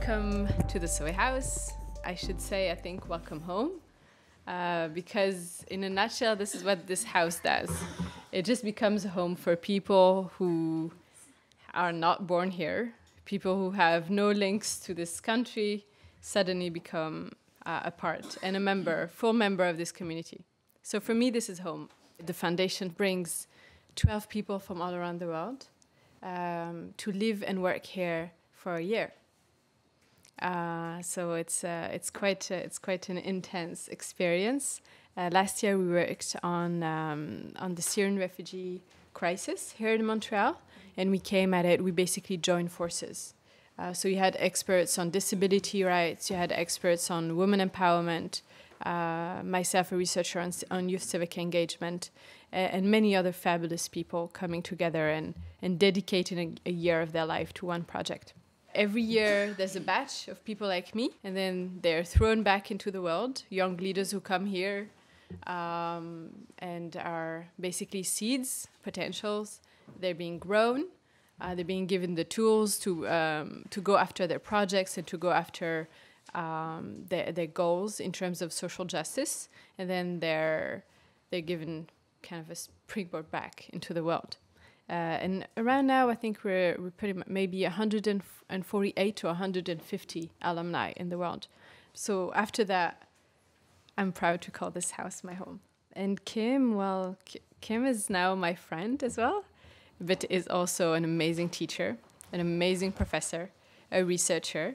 Welcome to the Sauvé house. I should say, I think, welcome home. Because in a nutshell, this is what this house does. It just becomes a home for people who are not born here. People who have no links to this country suddenly become a part and a member, full member of this community. So for me, this is home. The foundation brings 12 people from all around the world to live and work here for a year. So it's quite an intense experience. Last year we worked on the Syrian refugee crisis here in Montreal, and we came at it. We basically joined forces. So you had experts on disability rights, you had experts on women empowerment, myself a researcher on youth civic engagement, and many other fabulous people coming together and dedicating a year of their life to one project. Every year there's a batch of people like me, and then they're thrown back into the world, young leaders who come here and are basically seeds, potentials. They're being grown, they're being given the tools to go after their projects and to go after their goals in terms of social justice, and then they're given kind of a springboard back into the world. And around now, I think we're pretty much maybe 148 to 150 alumni in the world. So after that, I'm proud to call this house my home. And Kim, well, Kim is now my friend as well, but is also an amazing teacher, an amazing professor, a researcher.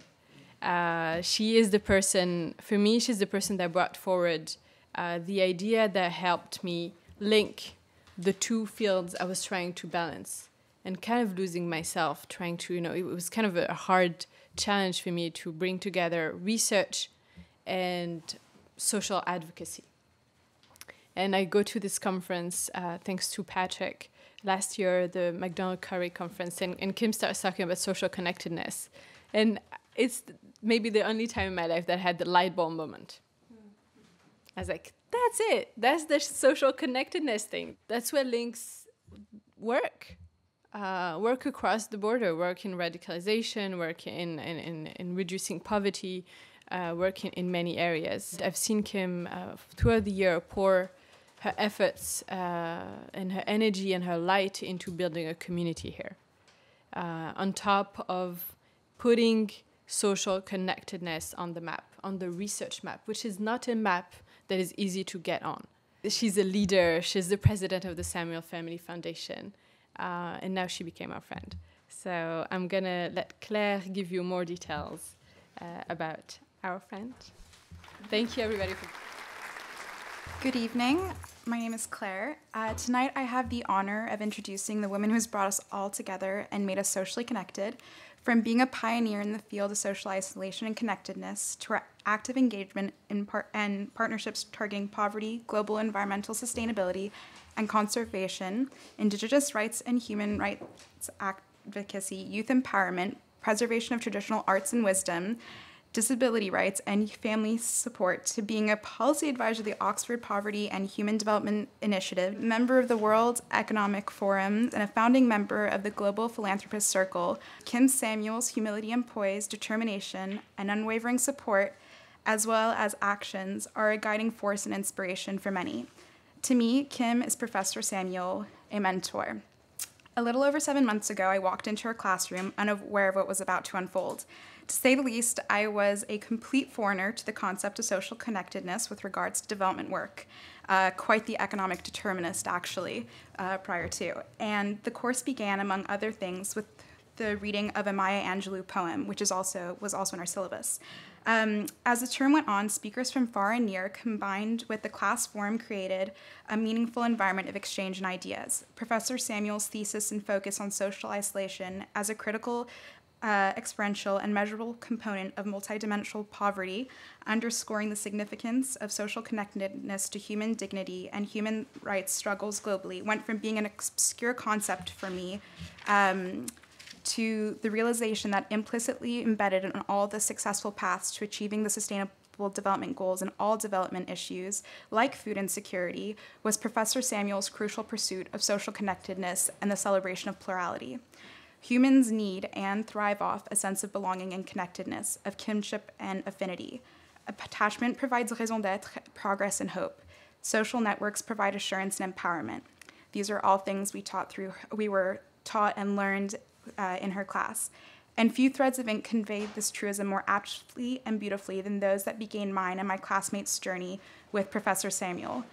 She is the person, for me, she's the person that brought forward the idea that helped me link the two fields I was trying to balance and kind of losing myself, trying to, it was kind of a hard challenge for me to bring together research and social advocacy. And I go to this conference, thanks to Patrick, last year, the McDonald Curry conference, and Kim starts talking about social connectedness. And it's maybe the only time in my life that I had the light bulb moment. I was like, that's it. That's the social connectedness thing. That's where links work. Work across the border, work in radicalization, work in reducing poverty, work in many areas. I've seen Kim throughout the year pour her efforts and her energy and her light into building a community here. On top of putting social connectedness on the map, on the research map, which is not a map that is easy to get on. She's a leader, she's the president of the Samuel Family Foundation, and now she became our friend. So I'm gonna let Claire give you more details about our friend. Thank you, everybody. Good evening. My name is Claire. Tonight I have the honor of introducing the woman who has brought us all together and made us socially connected. From being a pioneer in the field of social isolation and connectedness to our active engagement in partnerships targeting poverty, global environmental sustainability and conservation, indigenous rights and human rights advocacy, youth empowerment, preservation of traditional arts and wisdom, disability rights, and family support, to being a policy advisor of the Oxford Poverty and Human Development Initiative, member of the World Economic Forum, and a founding member of the Global Philanthropist Circle. Kim Samuel's humility and poise, determination, and unwavering support, as well as actions, are a guiding force and inspiration for many. To me, Kim is Professor Samuel, a mentor. A little over 7 months ago, I walked into her classroom unaware of what was about to unfold. To say the least, I was a complete foreigner to the concept of social connectedness with regards to development work. Quite the economic determinist, actually, prior to. And the course began, among other things, with the reading of a Maya Angelou poem, which was also in our syllabus. As the term went on, speakers from far and near, combined with the class forum, created a meaningful environment of exchange and ideas. Professor Samuel's thesis and focus on social isolation as a critical, experiential, and measurable component of multidimensional poverty, underscoring the significance of social connectedness to human dignity and human rights struggles globally, went from being an obscure concept for me to the realization that implicitly embedded in all the successful paths to achieving the sustainable development goals in all development issues, like food insecurity, was Professor Samuel's crucial pursuit of social connectedness and the celebration of plurality. Humans need and thrive off a sense of belonging and connectedness, of kinship and affinity. Attachment provides raison d'être, progress, and hope. Social networks provide assurance and empowerment. These are all things we were taught and learned in her class. And few threads of ink conveyed this truism more aptly and beautifully than those that began mine and my classmates' journey with Professor Samuel.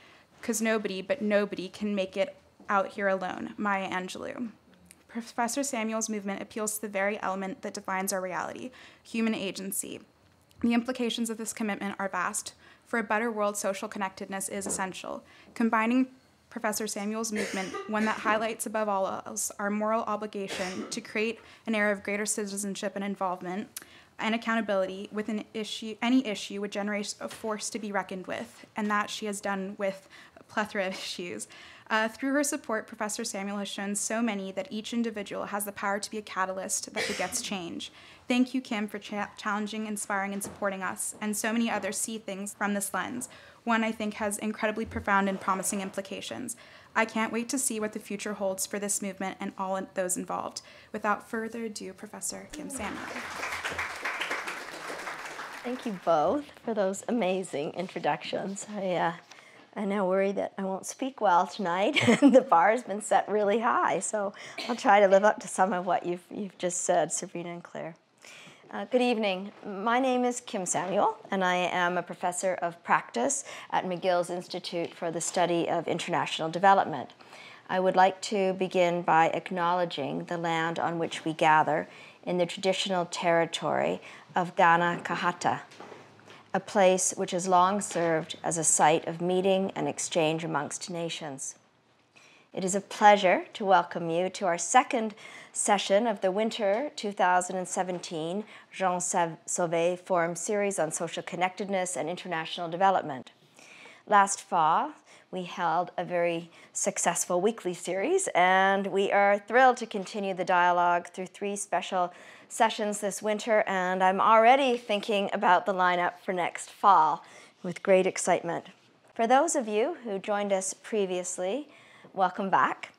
Because nobody, but nobody, can make it out here alone. Maya Angelou. Professor Samuel's movement appeals to the very element that defines our reality, human agency. The implications of this commitment are vast. For a better world, social connectedness is essential. Combining Professor Samuel's movement, one that highlights above all else our moral obligation to create an era of greater citizenship and involvement and accountability with any issue would generate a force to be reckoned with, and that she has done with a plethora of issues. Through her support, Professor Samuel has shown so many that each individual has the power to be a catalyst that begets change. Thank you, Kim, for challenging, inspiring, and supporting us, and so many others see things from this lens. One I think has incredibly profound and promising implications. I can't wait to see what the future holds for this movement and all those involved. Without further ado, Professor Kim Samuel. Thank you both for those amazing introductions. I now worry that I won't speak well tonight. The bar has been set really high, so I'll try to live up to some of what you've just said, Sabrina and Claire. Good evening. My name is Kim Samuel, and I am a professor of practice at McGill's Institute for the Study of International Development. I would like to begin by acknowledging the land on which we gather in the traditional territory of Ghana Kahata, a place which has long served as a site of meeting and exchange amongst nations. It is a pleasure to welcome you to our second session of the winter 2017 Jeanne Sauve Forum Series on Social Connectedness and International Development. Last fall, we held a very successful weekly series, and we are thrilled to continue the dialogue through 3 special sessions this winter, and I'm already thinking about the lineup for next fall with great excitement. For those of you who joined us previously, welcome back.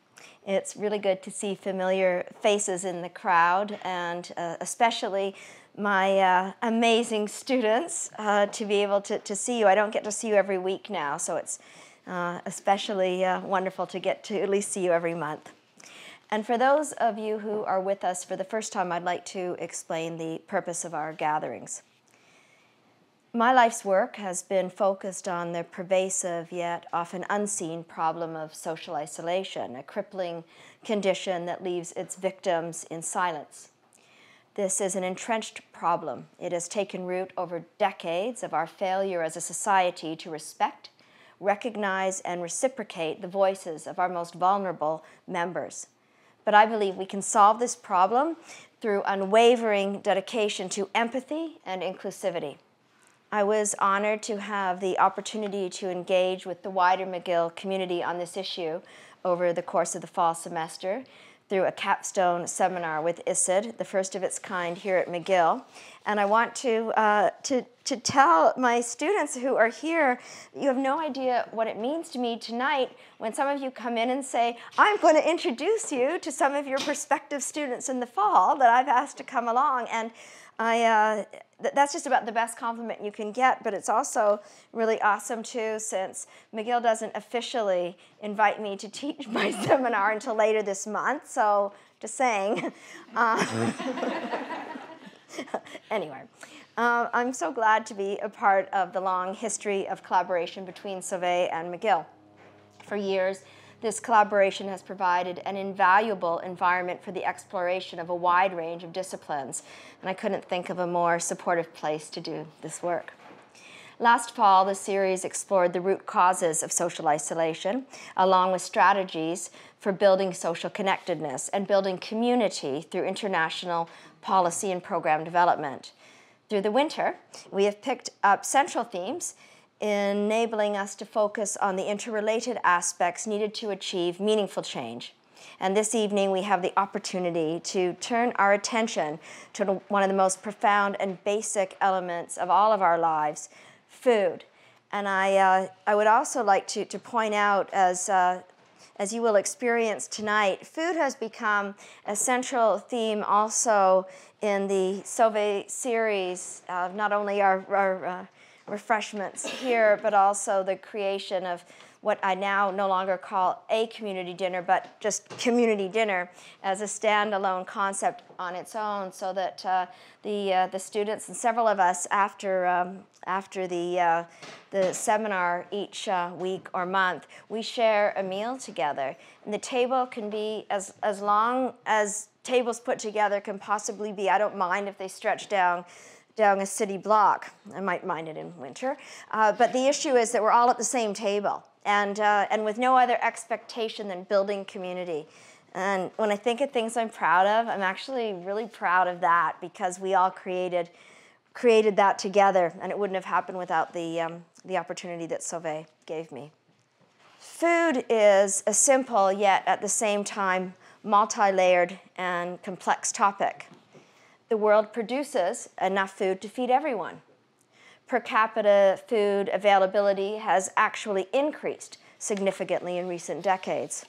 It's really good to see familiar faces in the crowd, and especially my amazing students to be able to see you. I don't get to see you every week now, so it's especially wonderful to get to at least see you every month. And for those of you who are with us for the first time, I'd like to explain the purpose of our gatherings. My life's work has been focused on the pervasive yet often unseen problem of social isolation, a crippling condition that leaves its victims in silence. This is an entrenched problem. It has taken root over decades of our failure as a society to respect, recognize, and reciprocate the voices of our most vulnerable members. But I believe we can solve this problem through unwavering dedication to empathy and inclusivity. I was honored to have the opportunity to engage with the wider McGill community on this issue over the course of the fall semester through a capstone seminar with ISID, the first of its kind here at McGill. And I want to tell my students who are here, you have no idea what it means to me tonight when some of you come in and say, I'm going to introduce you to some of your prospective students in the fall that I've asked to come along. And that's just about the best compliment you can get, but it's also really awesome too, since McGill doesn't officially invite me to teach my seminar until later this month, so just saying. Anyway, I'm so glad to be a part of the long history of collaboration between Sauvé and McGill. For years, this collaboration has provided an invaluable environment for the exploration of a wide range of disciplines, and I couldn't think of a more supportive place to do this work. Last fall, the series explored the root causes of social isolation, along with strategies for building social connectedness and building community through international policy and program development. Through the winter, we have picked up central themes enabling us to focus on the interrelated aspects needed to achieve meaningful change. And this evening, we have the opportunity to turn our attention to one of the most profound and basic elements of all of our lives, food. And I would also like to point out, as as you will experience tonight, food has become a central theme also in the Sauvé series, not only our refreshments here, but also the creation of what I now no longer call a community dinner, but just community dinner as a standalone concept on its own, so that the students and several of us after the seminar each week or month, we share a meal together. And the table can be as long as tables put together can possibly be. I don't mind if they stretch down a city block. I might mind it in winter. But the issue is that we're all at the same table, and with no other expectation than building community. And when I think of things I'm proud of, I'm actually really proud of that, because we all created that together, and it wouldn't have happened without the opportunity that Sauvé gave me. Food is a simple, yet at the same time multi-layered and complex topic. The world produces enough food to feed everyone. Per capita food availability has actually increased significantly in recent decades.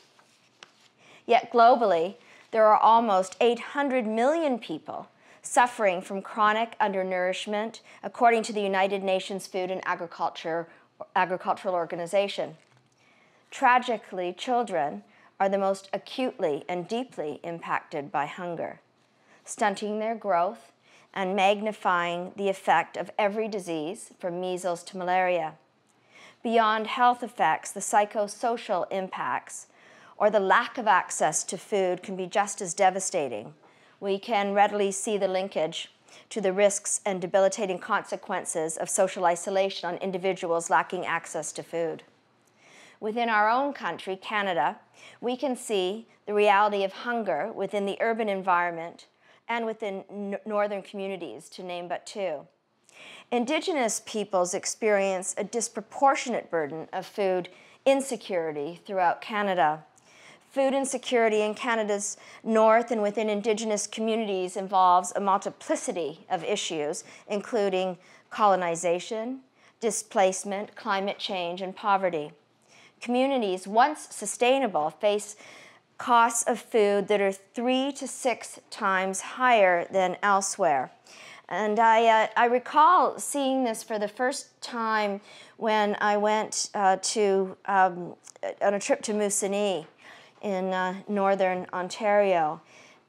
Yet globally, there are almost 800 million people suffering from chronic undernourishment, according to the United Nations Food and Agricultural Organization. Tragically, children are the most acutely and deeply impacted by hunger, stunting their growth and magnifying the effect of every disease, from measles to malaria. Beyond health effects, the psychosocial impacts or the lack of access to food can be just as devastating. We can readily see the linkage to the risks and debilitating consequences of social isolation on individuals lacking access to food. Within our own country, Canada, we can see the reality of hunger within the urban environment and within northern communities, to name but two. Indigenous peoples experience a disproportionate burden of food insecurity throughout Canada. Food insecurity in Canada's north and within Indigenous communities involves a multiplicity of issues, including colonization, displacement, climate change, and poverty. Communities, once sustainable, face costs of food that are 3 to 6 times higher than elsewhere. And I recall seeing this for the first time when I went on a trip to Moosonee in northern Ontario,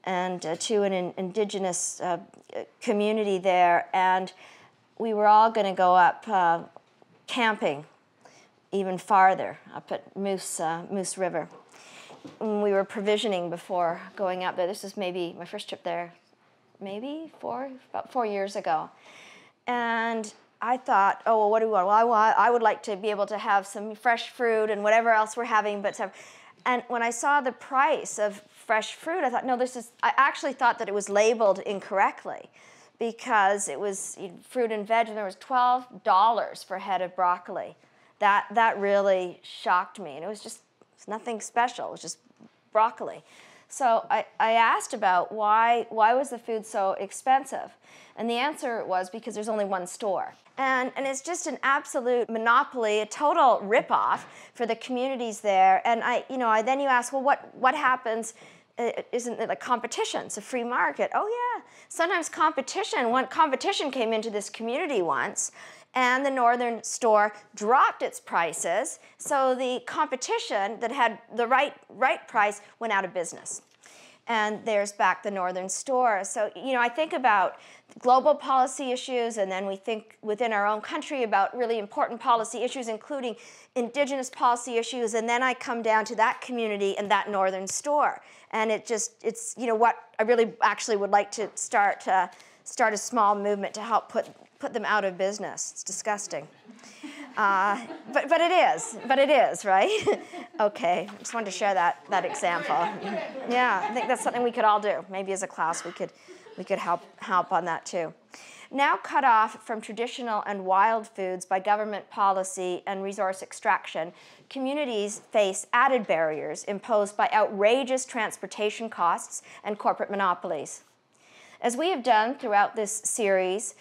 and to an Indigenous community there. And we were all going to go up camping even farther, up at Moose River. And we were provisioning before going up there. This is maybe my first trip there, maybe about 4 years ago. And I thought, oh, well, what do we want? Well, I would like to be able to have some fresh fruit and whatever else we're having. And when I saw the price of fresh fruit, I thought, no, I actually thought that it was labeled incorrectly, because it was fruit and veg, and there was $12 for a head of broccoli. That really shocked me, and it's nothing special. It was just broccoli. So I asked about why was the food so expensive, and the answer was because there's only one store. And it's just an absolute monopoly, a total ripoff for the communities there. And then you ask, well, what happens? Isn't it like competition? It's a free market. Oh yeah, sometimes competition came into this community once, and the northern store dropped its prices, so the competition that had the right price went out of business. And there's back the northern store. So, I think about global policy issues, and then we think within our own country about really important policy issues, including Indigenous policy issues, and then I come down to that community and that northern store. And it's what I really actually would like to start a small movement to help put them out of business. It's disgusting. But it is, right? Okay, I just wanted to share that example. Yeah, I think that's something we could all do. Maybe as a class we could help on that too. Now cut off from traditional and wild foods by government policy and resource extraction, communities face added barriers imposed by outrageous transportation costs and corporate monopolies. As we have done throughout this series,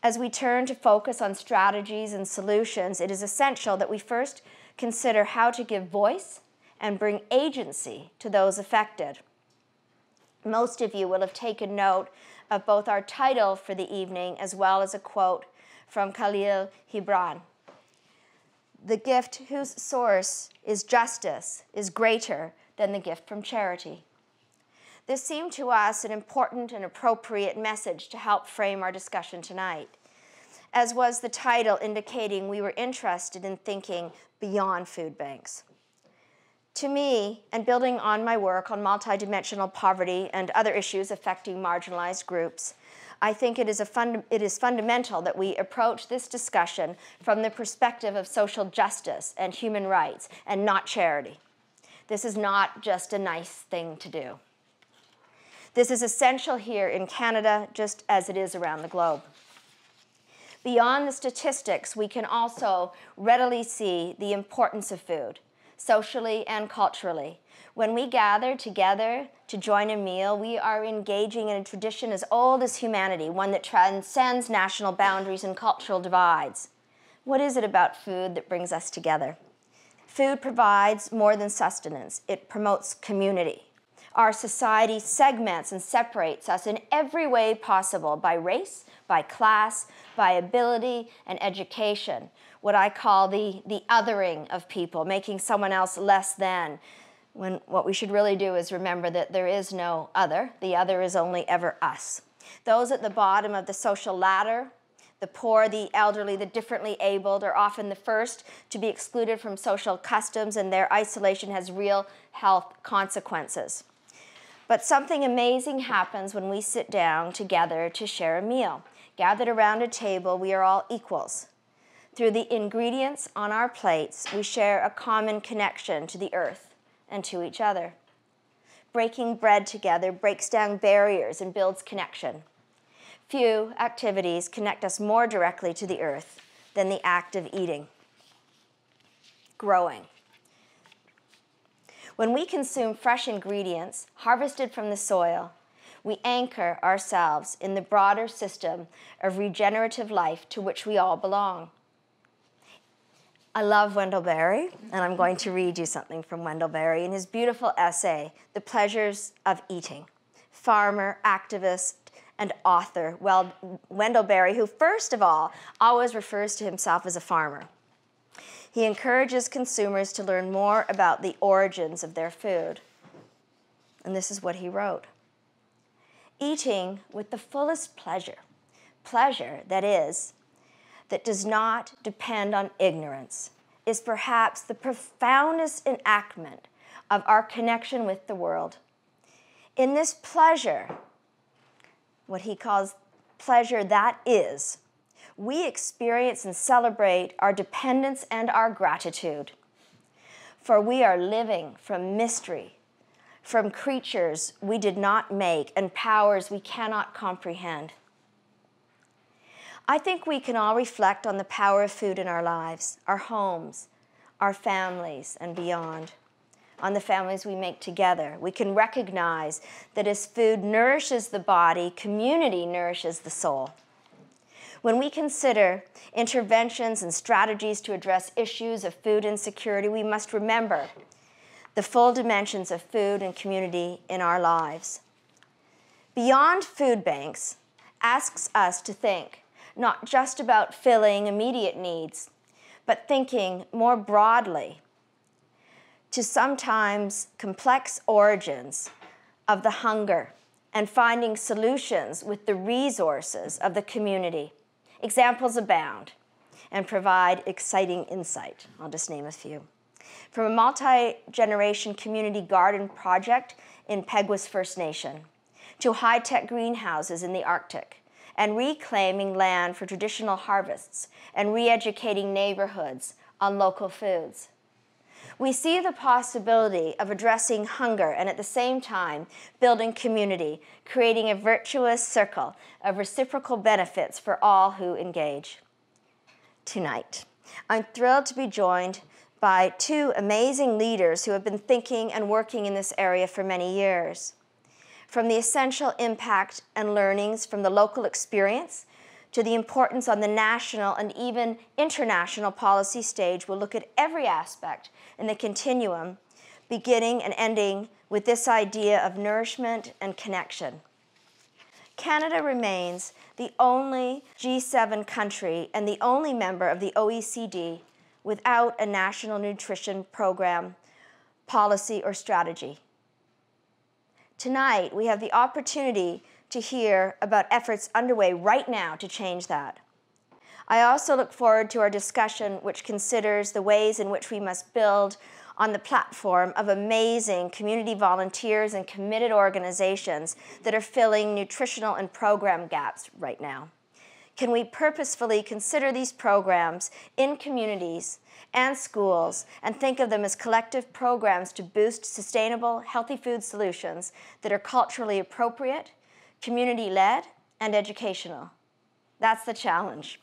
as we turn to focus on strategies and solutions, it is essential that we first consider how to give voice and bring agency to those affected. Most of you will have taken note of both our title for the evening as well as a quote from Khalil Gibran. The gift whose source is justice is greater than the gift from charity. This seemed to us an important and appropriate message to help frame our discussion tonight, as was the title indicating we were interested in thinking beyond food banks. To me, and building on my work on multidimensional poverty and other issues affecting marginalized groups, I think it is fundamental that we approach this discussion from the perspective of social justice and human rights and not charity. This is not just a nice thing to do. This is essential here in Canada just as it is around the globe. Beyond the statistics, we can also readily see the importance of food, socially and culturally. When we gather together to join a meal, we are engaging in a tradition as old as humanity, one that transcends national boundaries and cultural divides. What is it about food that brings us together? Food provides more than sustenance. It promotes community. Our society segments and separates us in every way possible by race, by class, by ability and education. What I call the othering of people, making someone else less than, when what we should really do is remember that there is no other. The other is only ever us. Those at the bottom of the social ladder, the poor, the elderly, the differently abled, are often the first to be excluded from social customs, and their isolation has real health consequences. But something amazing happens when we sit down together to share a meal. Gathered around a table, we are all equals. Through the ingredients on our plates, we share a common connection to the earth and to each other. Breaking bread together breaks down barriers and builds connection. Few activities connect us more directly to the earth than the act of eating, growing. When we consume fresh ingredients harvested from the soil, we anchor ourselves in the broader system of regenerative life to which we all belong. I love Wendell Berry, and I'm going to read you something from Wendell Berry in his beautiful essay, The Pleasures of Eating. Farmer, activist, and author Wendell Berry, who first of all always refers to himself as a farmer. He encourages consumers to learn more about the origins of their food. And this is what he wrote. Eating with the fullest pleasure that does not depend on ignorance, is perhaps the profoundest enactment of our connection with the world. In this pleasure, what he calls pleasure that is, we experience and celebrate our dependence and our gratitude. For we are living from mystery, from creatures we did not make and powers we cannot comprehend. I think we can all reflect on the power of food in our lives, our homes, our families, and beyond. On the families we make together. We can recognize that as food nourishes the body, community nourishes the soul. When we consider interventions and strategies to address issues of food insecurity, we must remember the full dimensions of food and community in our lives. Beyond food banks asks us to think not just about filling immediate needs, but thinking more broadly to sometimes complex origins of the hunger and finding solutions with the resources of the community. Examples abound and provide exciting insight. I'll just name a few. From a multi-generation community garden project in Peguis First Nation to high-tech greenhouses in the Arctic and reclaiming land for traditional harvests and re-educating neighborhoods on local foods. We see the possibility of addressing hunger and at the same time building community, creating a virtuous circle of reciprocal benefits for all who engage. Tonight, I'm thrilled to be joined by two amazing leaders who have been thinking and working in this area for many years. From the essential impact and learnings from the local experience to the importance on the national and even international policy stage, we'll look at every aspect in the continuum beginning and ending with this idea of nourishment and connection. Canada remains the only G7 country and the only member of the OECD without a national nutrition program, policy, or strategy. Tonight, we have the opportunity to hear about efforts underway right now to change that. I also look forward to our discussion, which considers the ways in which we must build on the platform of amazing community volunteers and committed organizations that are filling nutritional and program gaps right now. Can we purposefully consider these programs in communities and schools and think of them as collective programs to boost sustainable, healthy food solutions that are culturally appropriate, community-led, and educational? That's the challenge.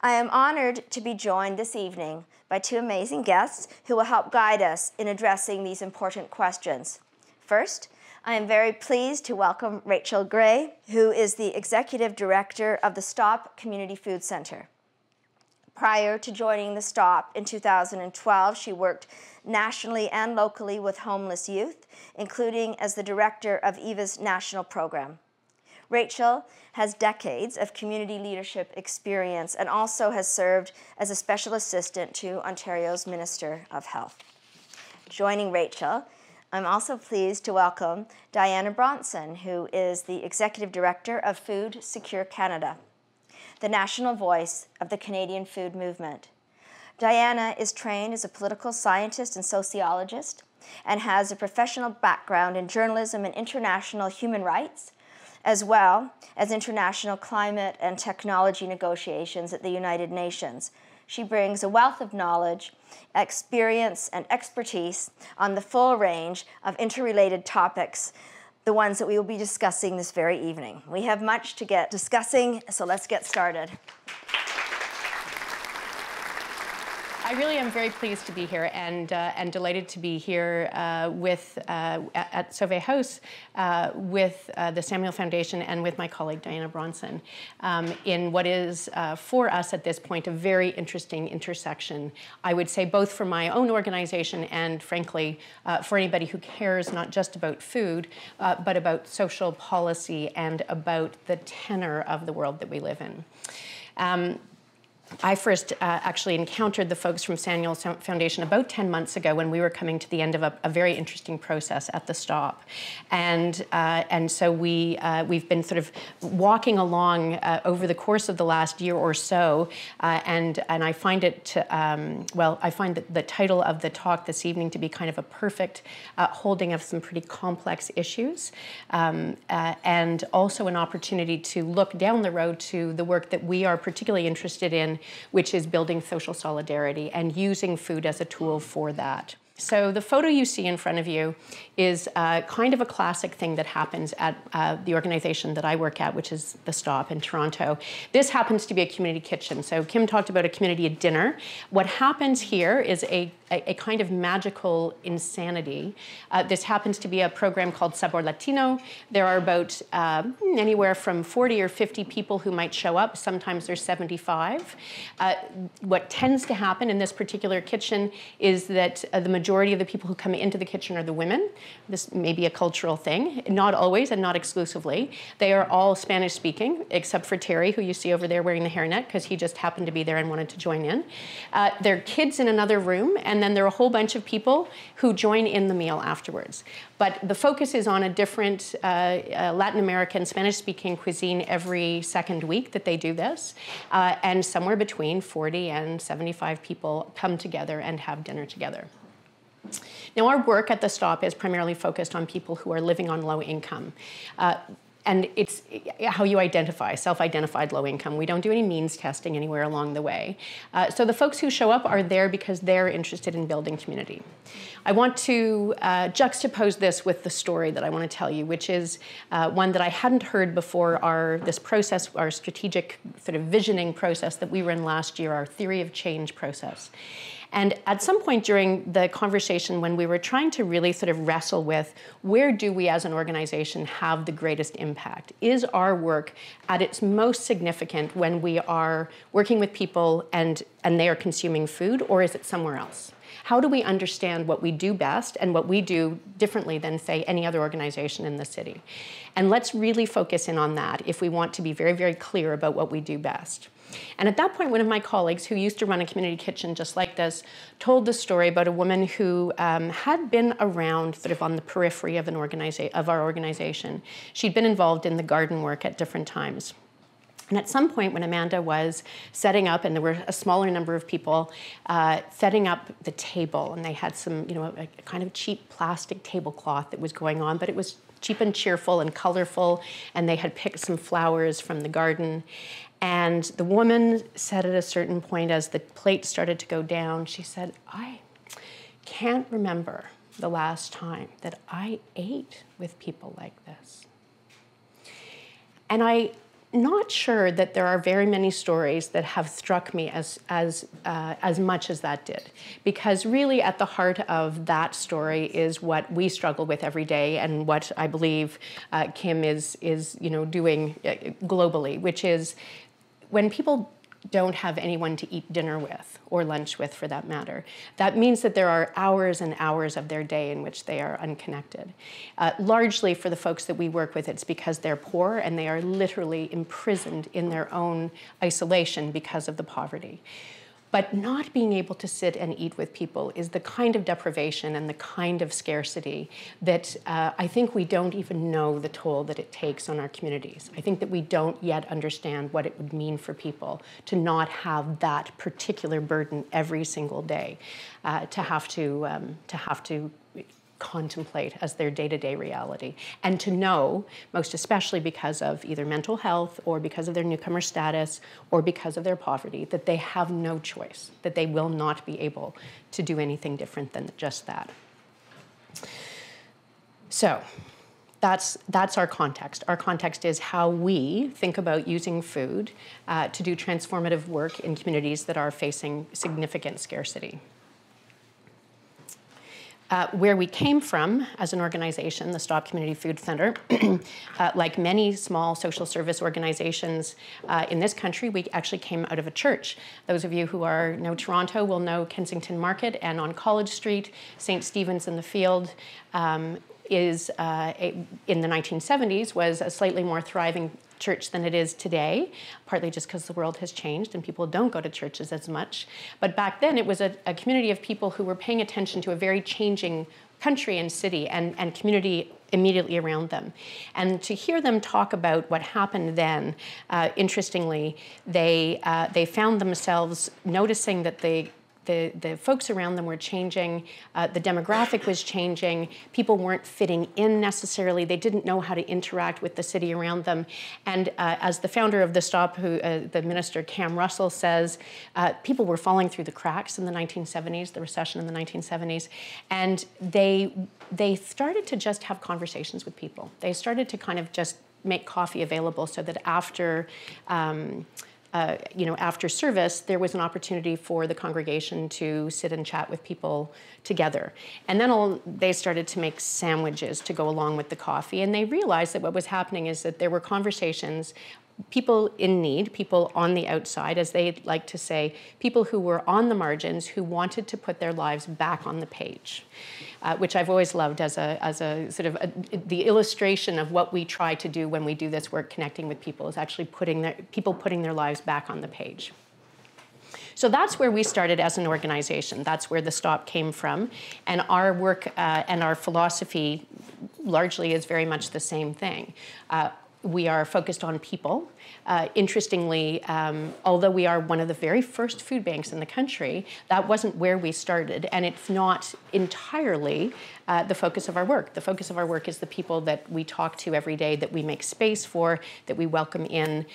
I am honored to be joined this evening by two amazing guests who will help guide us in addressing these important questions. First, I am very pleased to welcome Rachel Gray, who is the Executive Director of the STOP Community Food Center. Prior to joining the STOP in 2012, she worked nationally and locally with homeless youth, including as the director of EVA's national program. Rachel has decades of community leadership experience and also has served as a special assistant to Ontario's Minister of Health. Joining Rachel, I'm also pleased to welcome Diana Bronson, who is the Executive Director of Food Secure Canada, the national voice of the Canadian food movement. Diana is trained as a political scientist and sociologist and has a professional background in journalism and international human rights, as well as international climate and technology negotiations at the United Nations. She brings a wealth of knowledge, experience, and expertise on the full range of interrelated topics, the ones that we will be discussing this very evening. We have much to get discussing, so let's get started. I really am very pleased to be here and delighted to be here at Sauvé House with the Samuel Foundation and with my colleague Diana Bronson in what is for us at this point a very interesting intersection, I would say, both for my own organization and frankly for anybody who cares not just about food but about social policy and about the tenor of the world that we live in. I first actually encountered the folks from Samuel Foundation about 10 months ago when we were coming to the end of a very interesting process at the STOP. And so we've been sort of walking along over the course of the last year or so, and I find it, I find the title of the talk this evening to be kind of a perfect holding of some pretty complex issues, and also an opportunity to look down the road to the work that we are particularly interested in, which is building social solidarity and using food as a tool for that. So the photo you see in front of you is kind of a classic thing that happens at the organization that I work at, which is the STOP in Toronto. This happens to be a community kitchen. So Kim talked about a community dinner. What happens here is a kind of magical insanity. This happens to be a program called Sabor Latino. There are about anywhere from 40 or 50 people who might show up. Sometimes there's 75. What tends to happen in this particular kitchen is that the majority of the people who come into the kitchen are the women. This may be a cultural thing, not always and not exclusively. They are all Spanish speaking, except for Terry, who you see over there wearing the hairnet, because he just happened to be there and wanted to join in. There are kids in another room, and then there are a whole bunch of people who join in the meal afterwards. But the focus is on a different Latin American Spanish-speaking cuisine every second week that they do this, and somewhere between 40 and 75 people come together and have dinner together. Now, our work at the STOP is primarily focused on people who are living on low income. And it's how you identify, self-identified low income. We don't do any means testing anywhere along the way. So the folks who show up are there because they're interested in building community. I want to juxtapose this with the story that I want to tell you, which is one that I hadn't heard before this process, our strategic sort of visioning process that we were in last year, our theory of change process. And at some point during the conversation, when we were trying to really sort of wrestle with where do we as an organization have the greatest impact? Is our work at its most significant when we are working with people and they are consuming food, or is it somewhere else? How do we understand what we do best and what we do differently than, say, any other organization in the city? And let's really focus in on that if we want to be very, very clear about what we do best. And at that point, one of my colleagues who used to run a community kitchen just like this told the story about a woman who had been around sort of on the periphery of our organization. She'd been involved in the garden work at different times. And at some point when Amanda was setting up, and there were a smaller number of people, setting up the table, and they had some, a kind of cheap plastic tablecloth that was going on, but it was cheap and cheerful and colorful, and they had picked some flowers from the garden. And the woman said at a certain point, as the plate started to go down, she said, I can't remember the last time that I ate with people like this. And I'm not sure that there are very many stories that have struck me as much as that did, because really at the heart of that story is what we struggle with every day, and what I believe Kim is doing globally, which is when people don't have anyone to eat dinner with, or lunch with for that matter, that means that there are hours and hours of their day in which they are unconnected. Largely for the folks that we work with, it's because they're poor and they are literally imprisoned in their own isolation because of the poverty. But not being able to sit and eat with people is the kind of deprivation and the kind of scarcity that I think we don't even know the toll that it takes on our communities. I think that we don't yet understand what it would mean for people to not have that particular burden every single day, to have to contemplate as their day-to-day reality, and to know, most especially because of either mental health or because of their newcomer status or because of their poverty, that they have no choice, that they will not be able to do anything different than just that. So that's our context. Our context is how we think about using food to do transformative work in communities that are facing significant scarcity. Where we came from as an organization, the Stop Community Food Center, like many small social service organizations in this country, we actually came out of a church. Those of you who know Toronto will know Kensington Market, and on College Street, St. Stephen's in the Field in the 1970s was a slightly more thriving church than it is today, partly just because the world has changed and people don't go to churches as much. But back then it was a community of people who were paying attention to a very changing country and city and community immediately around them. And to hear them talk about what happened then, interestingly, they found themselves noticing that the folks around them were changing, the demographic was changing, people weren't fitting in necessarily, they didn't know how to interact with the city around them. And as the founder of the Stop, the minister Cam Russell says, people were falling through the cracks in the 1970s, the recession in the 1970s, and they started to just have conversations with people. They started to kind of just make coffee available so that after service, there was an opportunity for the congregation to sit and chat with people together. And then they started to make sandwiches to go along with the coffee. And they realized that what was happening is that there were conversations, people in need, people on the outside, as they like to say, people who were on the margins who wanted to put their lives back on the page, which I've always loved as a sort of the illustration of what we try to do when we do this work connecting with people, is actually putting their lives back on the page. So that's where we started as an organization. That's where the Stop came from. And our work and our philosophy largely is very much the same thing. We are focused on people. Interestingly, although we are one of the very first food banks in the country, that wasn't where we started, and it's not entirely the focus of our work. The focus of our work is the people that we talk to every day, that we make space for, that we welcome in,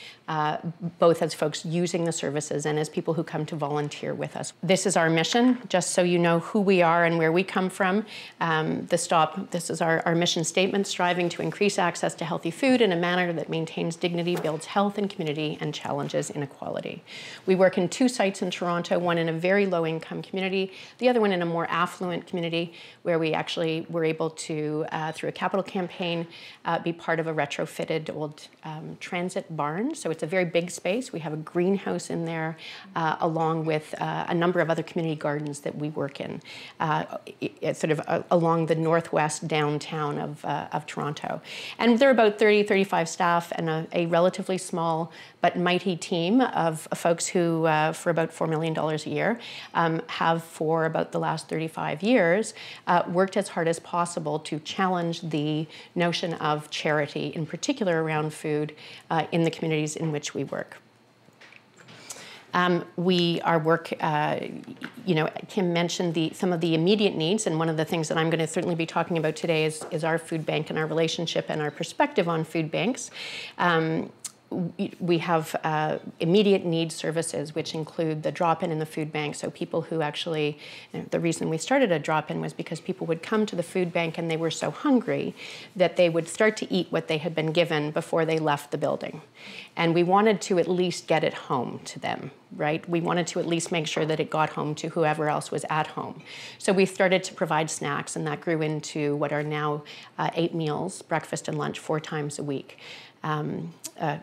both as folks using the services and as people who come to volunteer with us. This is our mission, just so you know who we are and where we come from. The Stop, this is our mission statement, striving to increase access to healthy food in a manner manner that maintains dignity, builds health and community, and challenges inequality. We work in 2 sites in Toronto, one in a very low-income community, the other one in a more affluent community, where we actually were able to, through a capital campaign, be part of a retrofitted old transit barn. So it's a very big space. We have a greenhouse in there, along with a number of other community gardens that we work in, sort of along the northwest downtown of Toronto. And there are about 35 staff and a relatively small but mighty team of folks who, for about $4 million a year, have for about the last 35 years worked as hard as possible to challenge the notion of charity, in particular around food, in the communities in which we work. Our work, Kim mentioned some of the immediate needs, and one of the things that I'm going to certainly be talking about today is our food bank and our relationship and our perspective on food banks. We have immediate needs services, which include the drop-in and the food bank. So people who actually, the reason we started a drop-in was because people would come to the food bank and they were so hungry that they would start to eat what they had been given before they left the building. And we wanted to at least get it home to them, right? We wanted to at least make sure that it got home to whoever else was at home. So we started to provide snacks, and that grew into what are now 8 meals, breakfast and lunch, 4 times a week.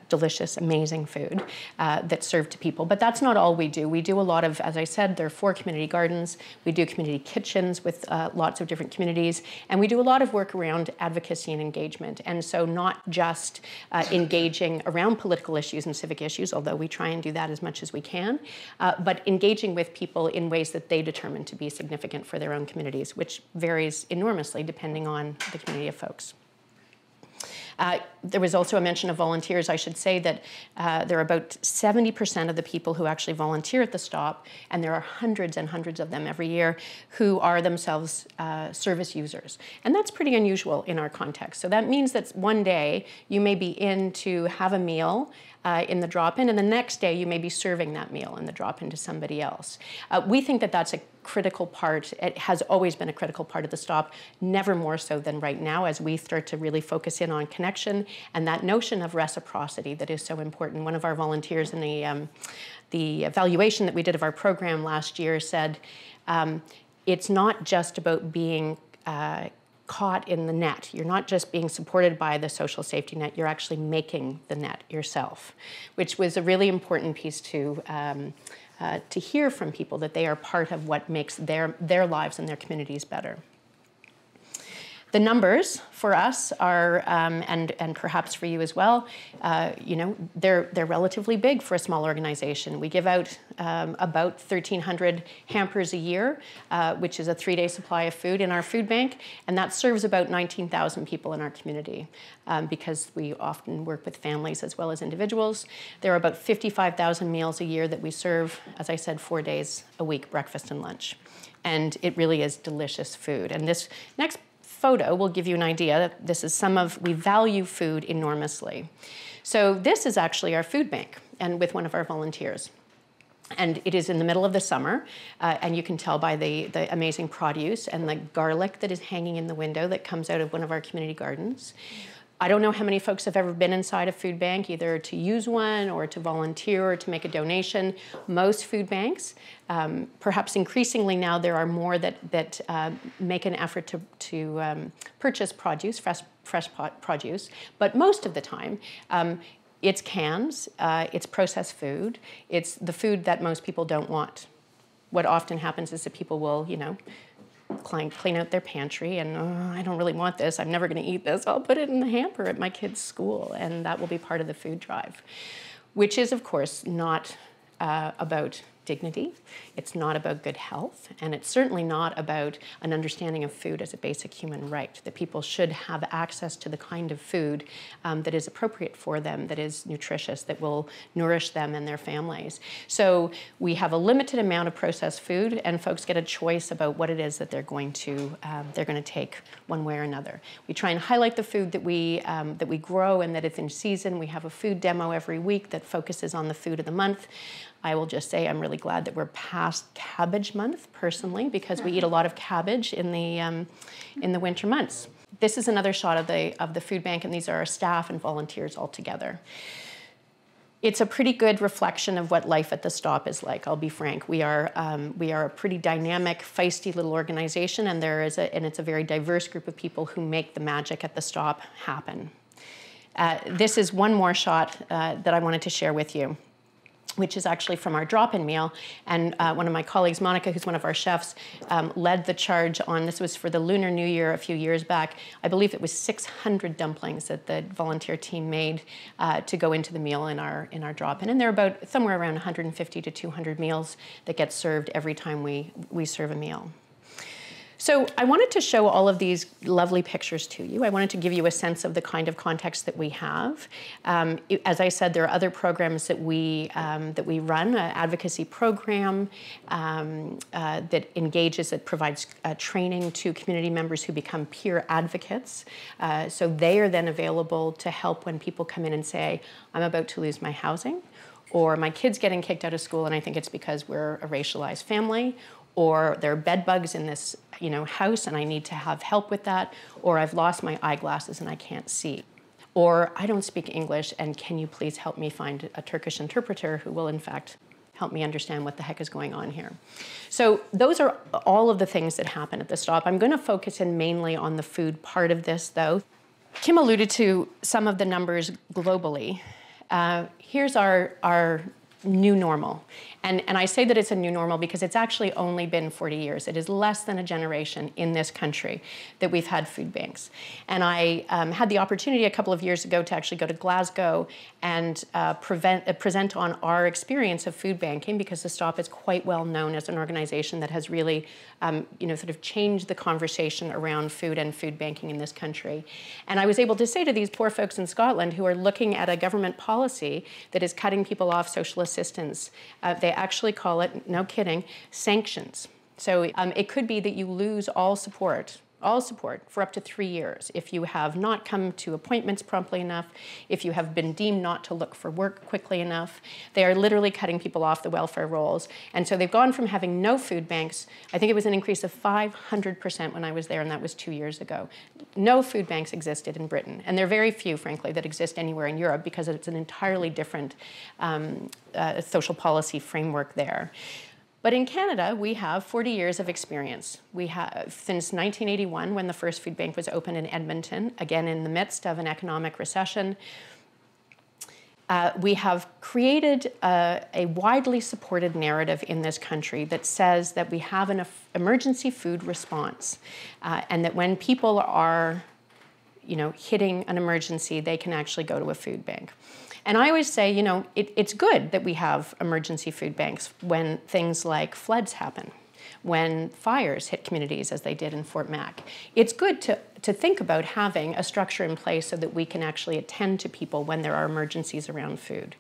Delicious, amazing food that's served to people. But that's not all we do. We do a lot of, as I said, there are 4 community gardens. We do community kitchens with lots of different communities. And we do a lot of work around advocacy and engagement. And so not just engaging around political issues and civic issues, although we try and do that as much as we can, but engaging with people in ways that they determine to be significant for their own communities, which varies enormously depending on the community of folks. There was also a mention of volunteers. I should say that there are about 70% of the people who actually volunteer at the stop, and there are hundreds and hundreds of them every year who are themselves service users. And that's pretty unusual in our context. So that means that one day you may be in to have a meal in the drop-in, and the next day you may be serving that meal in the drop-in to somebody else. We think that that's a critical part. It has always been a critical part of the stop, never more so than right now as we start to really focus in on connection and that notion of reciprocity that is so important. One of our volunteers in the evaluation that we did of our program last year said, it's not just about being caught in the net. You're not just being supported by the social safety net, you're actually making the net yourself, which was a really important piece to hear from people, that they are part of what makes their lives and their communities better. The numbers for us are, and perhaps for you as well, they're relatively big for a small organization. We give out about 1,300 hampers a year, which is a 3-day supply of food in our food bank, and that serves about 19,000 people in our community because we often work with families as well as individuals. There are about 55,000 meals a year that we serve, as I said, 4 days a week, breakfast and lunch. And it really is delicious food. And this next photo will give you an idea. This is we value food enormously. So this is actually our food bank, and with one of our volunteers. And it is in the middle of the summer, and you can tell by the amazing produce and the garlic that is hanging in the window that comes out of one of our community gardens. I don't know how many folks have ever been inside a food bank, either to use one or to volunteer or to make a donation. Most food banks, perhaps increasingly now, there are more that make an effort to purchase produce, fresh produce. But most of the time, it's cans, it's processed food, it's the food that most people don't want. What often happens is that people will, clean out their pantry and, I don't really want this, I'm never going to eat this, I'll put it in the hamper at my kid's school, and that will be part of the food drive, which is, of course, not about dignity, it's not about good health, and it's certainly not about an understanding of food as a basic human right, that people should have access to the kind of food that is appropriate for them, that is nutritious, that will nourish them and their families. So we have a limited amount of processed food, and folks get a choice about what it is that they're going to take one way or another. We try and highlight the food that we grow and that it's in season. We have a food demo every week that focuses on the food of the month. I will just say I'm really glad that we're past cabbage month personally, because we eat a lot of cabbage in the winter months. This is another shot of the food bank, and these are our staff and volunteers all together. It's a pretty good reflection of what life at the stop is like, I'll be frank. We are a pretty dynamic, feisty little organization, and it's a very diverse group of people who make the magic at the stop happen. This is one more shot that I wanted to share with you, which is actually from our drop-in meal. And one of my colleagues, Monica, who's one of our chefs, led the charge on, this was for the Lunar New Year a few years back. I believe it was 600 dumplings that the volunteer team made to go into the meal in our drop-in. And there are about somewhere around 150 to 200 meals that get served every time we serve a meal. So I wanted to show all of these lovely pictures to you. I wanted to give you a sense of the kind of context that we have. As I said, there are other programs that we run, an advocacy program that engages, that provides training to community members who become peer advocates. So they are then available to help when people come in and say, I'm about to lose my housing, or my kid's getting kicked out of school and I think it's because we're a racialized family, or there are bed bugs in this house and I need to have help with that, or I've lost my eyeglasses and I can't see, or I don't speak English and can you please help me find a Turkish interpreter who will in fact help me understand what the heck is going on here. So those are all of the things that happen at the stop. I'm going to focus in mainly on the food part of this though. Kim alluded to some of the numbers globally. Here's our new normal. And I say that it's a new normal because it's actually only been 40 years. It is less than a generation in this country that we've had food banks. And I had the opportunity a couple of years ago to actually go to Glasgow and present on our experience of food banking, because the Stop is quite well known as an organization that has really sort of changed the conversation around food and food banking in this country. And I was able to say to these poor folks in Scotland who are looking at a government policy that is cutting people off social assistance, they actually call it, no kidding, sanctions. So it could be that you lose all support for up to 3 years if you have not come to appointments promptly enough, if you have been deemed not to look for work quickly enough. They are literally cutting people off the welfare rolls. And so they've gone from having no food banks, I think it was an increase of 500% when I was there, and that was 2 years ago. No food banks existed in Britain. And there are very few, frankly, that exist anywhere in Europe because it's an entirely different social policy framework there. But in Canada, we have 40 years of experience. We have, since 1981, when the first food bank was opened in Edmonton, again in the midst of an economic recession, we have created a widely supported narrative in this country that says that we have an emergency food response, and that when people are, hitting an emergency, they can actually go to a food bank. And I always say, it's good that we have emergency food banks when things like floods happen, when fires hit communities as they did in Fort Mac. It's good to think about having a structure in place so that we can actually attend to people when there are emergencies around food.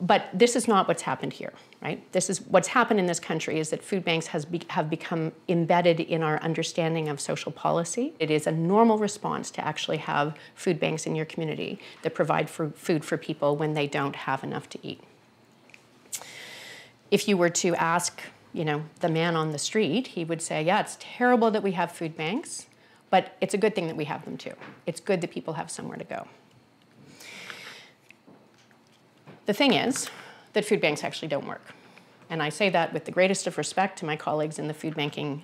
But this is not what's happened here, right? This is what's happened in this country is that food banks have become embedded in our understanding of social policy. It is a normal response to actually have food banks in your community that provide food for people when they don't have enough to eat. If you were to ask, the man on the street, he would say, yeah, it's terrible that we have food banks, but it's a good thing that we have them too. It's good that people have somewhere to go. The thing is that food banks actually don't work. And I say that with the greatest of respect to my colleagues in the food banking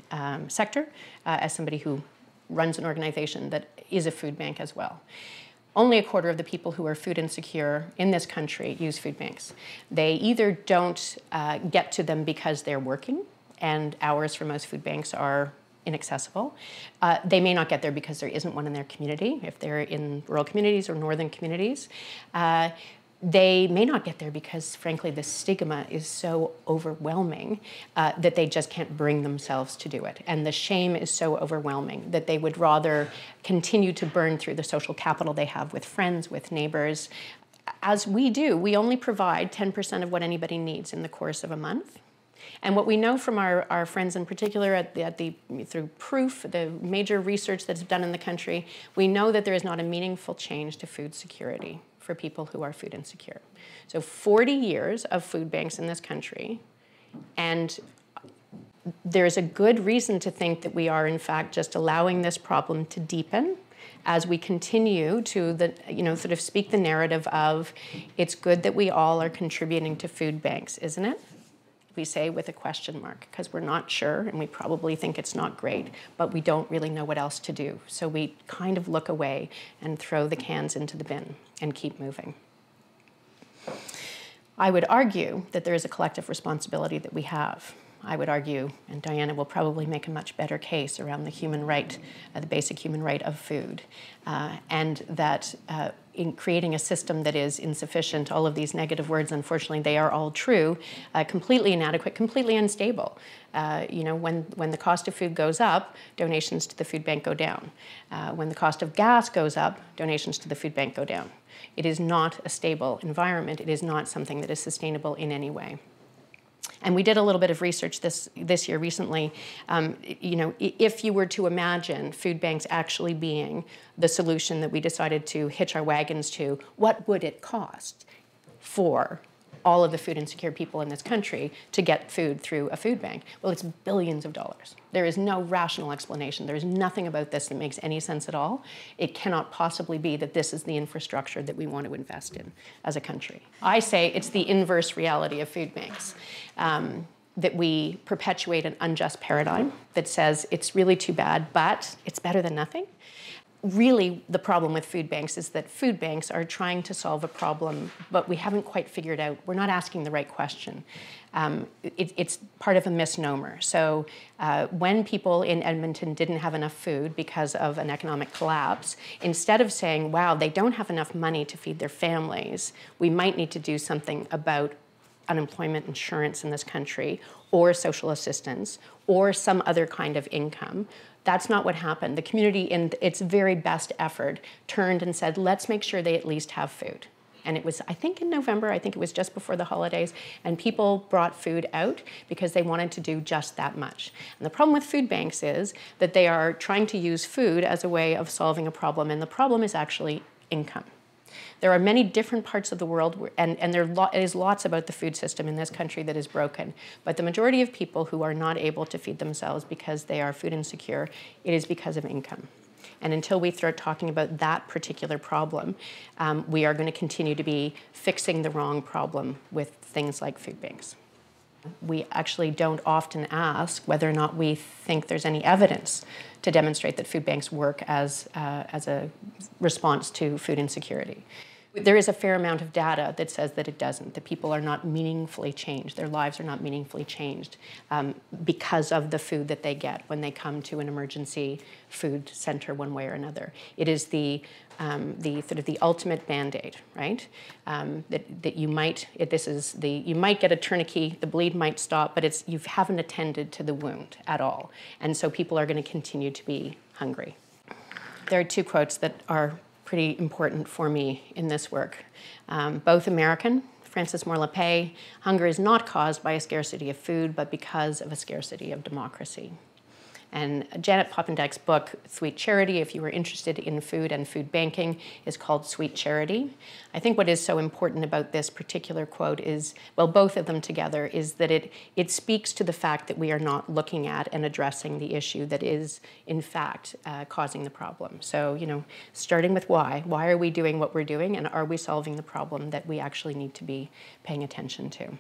sector, as somebody who runs an organization that is a food bank as well. Only a quarter of the people who are food insecure in this country use food banks. They either don't get to them because they're working, and hours for most food banks are inaccessible. They may not get there because there isn't one in their community, if they're in rural communities or northern communities. They may not get there because, frankly, the stigma is so overwhelming that they just can't bring themselves to do it. And the shame is so overwhelming that they would rather continue to burn through the social capital they have with friends, with neighbors. As we do, we only provide 10% of what anybody needs in the course of a month. And what we know from our friends in particular through Proof, the major research that's done in the country, we know that there is not a meaningful change to food security for people who are food insecure. So 40 years of food banks in this country, and there's a good reason to think that we are, in fact, just allowing this problem to deepen as we continue to sort of speak the narrative of it's good that we all are contributing to food banks, isn't it? We say with a question mark, because we're not sure and we probably think it's not great, but we don't really know what else to do. So we kind of look away and throw the cans into the bin and keep moving. I would argue that there is a collective responsibility that we have. I would argue, and Diana will probably make a much better case around the human right, the basic human right of food, and that in creating a system that is insufficient, all of these negative words, unfortunately, they are all true, completely inadequate, completely unstable. When the cost of food goes up, donations to the food bank go down. When the cost of gas goes up, donations to the food bank go down. It is not a stable environment. It is not something that is sustainable in any way. And we did a little bit of research this year recently. If you were to imagine food banks actually being the solution that we decided to hitch our wagons to, what would it cost for all of the food insecure people in this country to get food through a food bank? Well, it's billions of dollars. There is no rational explanation. There is nothing about this that makes any sense at all. It cannot possibly be that this is the infrastructure that we want to invest in as a country. I say it's the inverse reality of food banks. That we perpetuate an unjust paradigm that says it's really too bad, but it's better than nothing. Really, the problem with food banks is that food banks are trying to solve a problem, but we haven't quite figured out, we're not asking the right question. It's part of a misnomer. So when people in Edmonton didn't have enough food because of an economic collapse, instead of saying, wow, they don't have enough money to feed their families, we might need to do something about unemployment insurance in this country, or social assistance, or some other kind of income. That's not what happened. The community, in its very best effort, turned and said, let's make sure they at least have food. And it was, I think in November, I think it was just before the holidays, and people brought food out because they wanted to do just that much. And the problem with food banks is that they are trying to use food as a way of solving a problem, and the problem is actually income. There are many different parts of the world, and there is lots about the food system in this country that is broken. But the majority of people who are not able to feed themselves because they are food insecure, it is because of income. And until we start talking about that particular problem, we are going to continue to be fixing the wrong problem with things like food banks. We actually don't often ask whether or not we think there's any evidence to demonstrate that food banks work as a response to food insecurity. There is a fair amount of data that says that it doesn't, that people are not meaningfully changed, their lives are not meaningfully changed because of the food that they get when they come to an emergency food center one way or another. It is the sort of the ultimate Band-Aid, right? That you might, you might get a tourniquet, the bleed might stop, but you haven't attended to the wound at all. And so people are going to continue to be hungry. There are two quotes that are pretty important for me in this work. Both American, Francis Moore Lappé, hunger is not caused by a scarcity of food, but because of a scarcity of democracy. And Janet Poppendieck's book, Sweet Charity, if you were interested in food and food banking, is called Sweet Charity. I think what is so important about this particular quote is, well, both of them together, is that it speaks to the fact that we are not looking at and addressing the issue that is, in fact, causing the problem. So, starting with why. Why are we doing what we're doing, and are we solving the problem that we actually need to be paying attention to?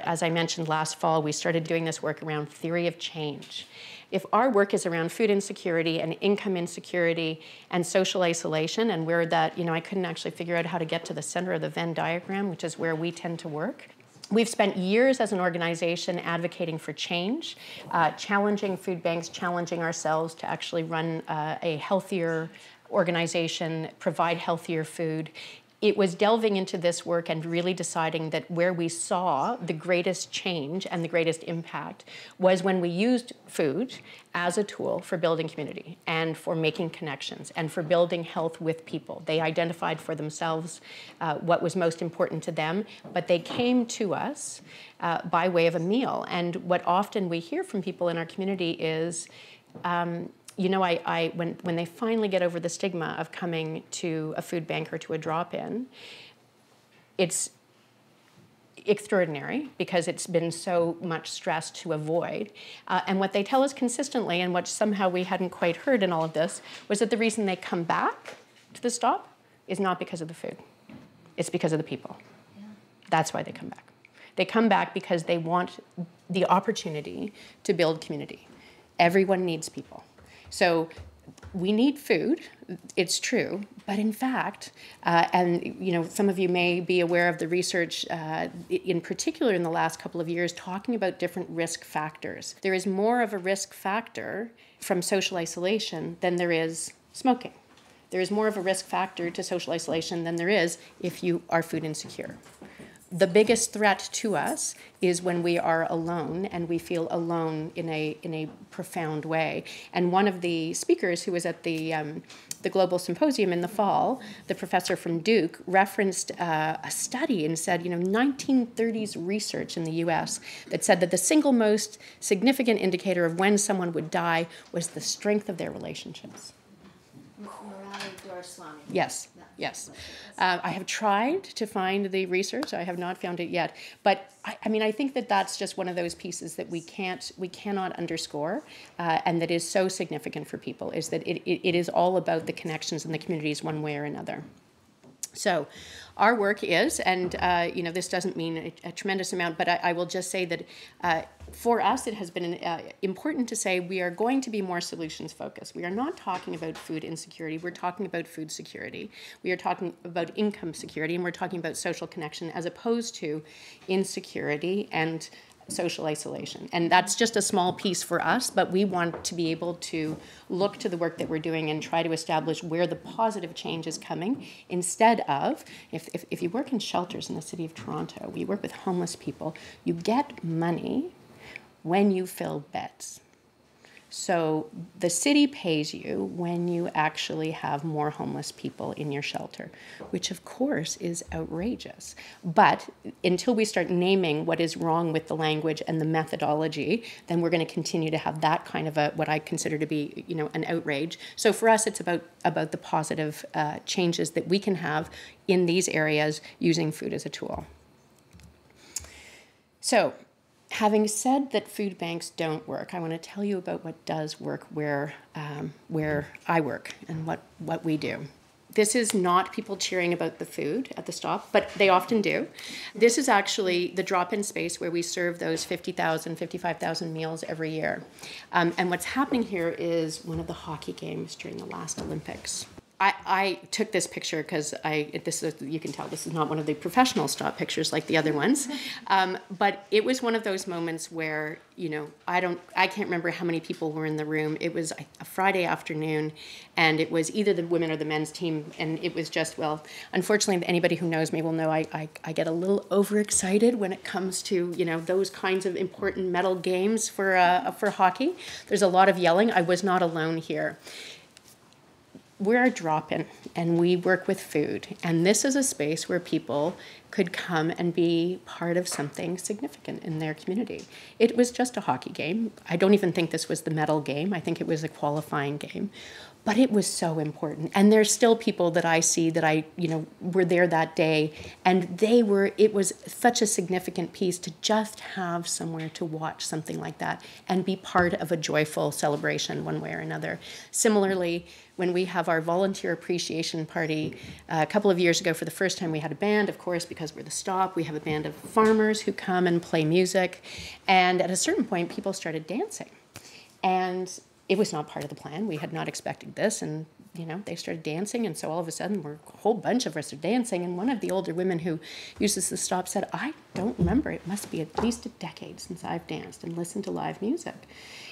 As I mentioned last fall, we started doing this work around theory of change. If our work is around food insecurity and income insecurity and social isolation, and where that, I couldn't actually figure out how to get to the center of the Venn diagram, which is where we tend to work. We've spent years as an organization advocating for change, challenging food banks, challenging ourselves to actually run a healthier organization, provide healthier food. It was delving into this work and really deciding that where we saw the greatest change and the greatest impact was when we used food as a tool for building community and for making connections and for building health with people. They identified for themselves what was most important to them, but they came to us by way of a meal. And what often we hear from people in our community is, when they finally get over the stigma of coming to a food bank or to a drop-in, it's extraordinary because it's been so much stress to avoid. And what they tell us consistently, and what somehow we hadn't quite heard in all of this, was that the reason they come back to the stop is not because of the food. It's because of the people. Yeah. That's why they come back. They come back because they want the opportunity to build community. Everyone needs people. So we need food, it's true, but in fact, and you know, some of you may be aware of the research, in particular in the last couple of years, talking about different risk factors. There is more of a risk factor from social isolation than there is smoking. There is more of a risk factor to social isolation than there is if you are food insecure. The biggest threat to us is when we are alone, and we feel alone in a profound way. And one of the speakers who was at the Global Symposium in the fall, the professor from Duke, referenced a study and said, you know, 1930s research in the US that said that the single most significant indicator of when someone would die was the strength of their relationships. Yes, yes. I have tried to find the research. I have not found it yet. But I mean, I think that that's just one of those pieces that we cannot underscore, and that is so significant for people, is that it is all about the connections in the communities one way or another. So our work is, and you know, this doesn't mean a tremendous amount, but I will just say that for us it has been important to say we are going to be more solutions focused. We are not talking about food insecurity, we're talking about food security. We are talking about income security, and we're talking about social connection as opposed to insecurity and social isolation. And that's just a small piece for us, but we want to be able to look to the work that we're doing and try to establish where the positive change is coming, instead of, if you work in shelters in the city of Toronto, we work with homeless people, you get money when you fill beds. So the city pays you when you actually have more homeless people in your shelter, which of course is outrageous. But until we start naming what is wrong with the language and the methodology, then we're going to continue to have that kind of what I consider to be, you know, an outrage. So for us, it's about the positive changes that we can have in these areas using food as a tool. So, having said that food banks don't work, I want to tell you about what does work where I work and what we do. This is not people cheering about the food at the stop, but they often do. This is actually the DropIn Space where we serve those 50,000, 55,000 meals every year. And what's happening here is one of the hockey games during the last Olympics. I took this picture because you can tell this is not one of the professional stop pictures like the other ones, but it was one of those moments where, you know, I can't remember how many people were in the room. It was a Friday afternoon, and it was either the women or the men's team, and it was just, well, unfortunately, anybody who knows me will know I get a little overexcited when it comes to, you know, those kinds of important medal games for hockey. There's a lot of yelling. I was not alone here. We're a drop-in, and we work with food. And this is a space where people could come and be part of something significant in their community. It was just a hockey game. I don't even think this was the medal game. I think it was a qualifying game. But it was so important. And there's still people that I see that were there that day, and it was such a significant piece to just have somewhere to watch something like that and be part of a joyful celebration one way or another. Similarly, when we have our volunteer appreciation party, a couple of years ago, for the first time, we had a band, of course, because we're the stop. We have a band of farmers who come and play music. And at a certain point, people started dancing. And it was not part of the plan. We had not expected this. And, you know, they started dancing. And so all of a sudden, a whole bunch of us are dancing. And one of the older women who uses the stop said, I don't remember. It must be at least a decade since I've danced and listened to live music.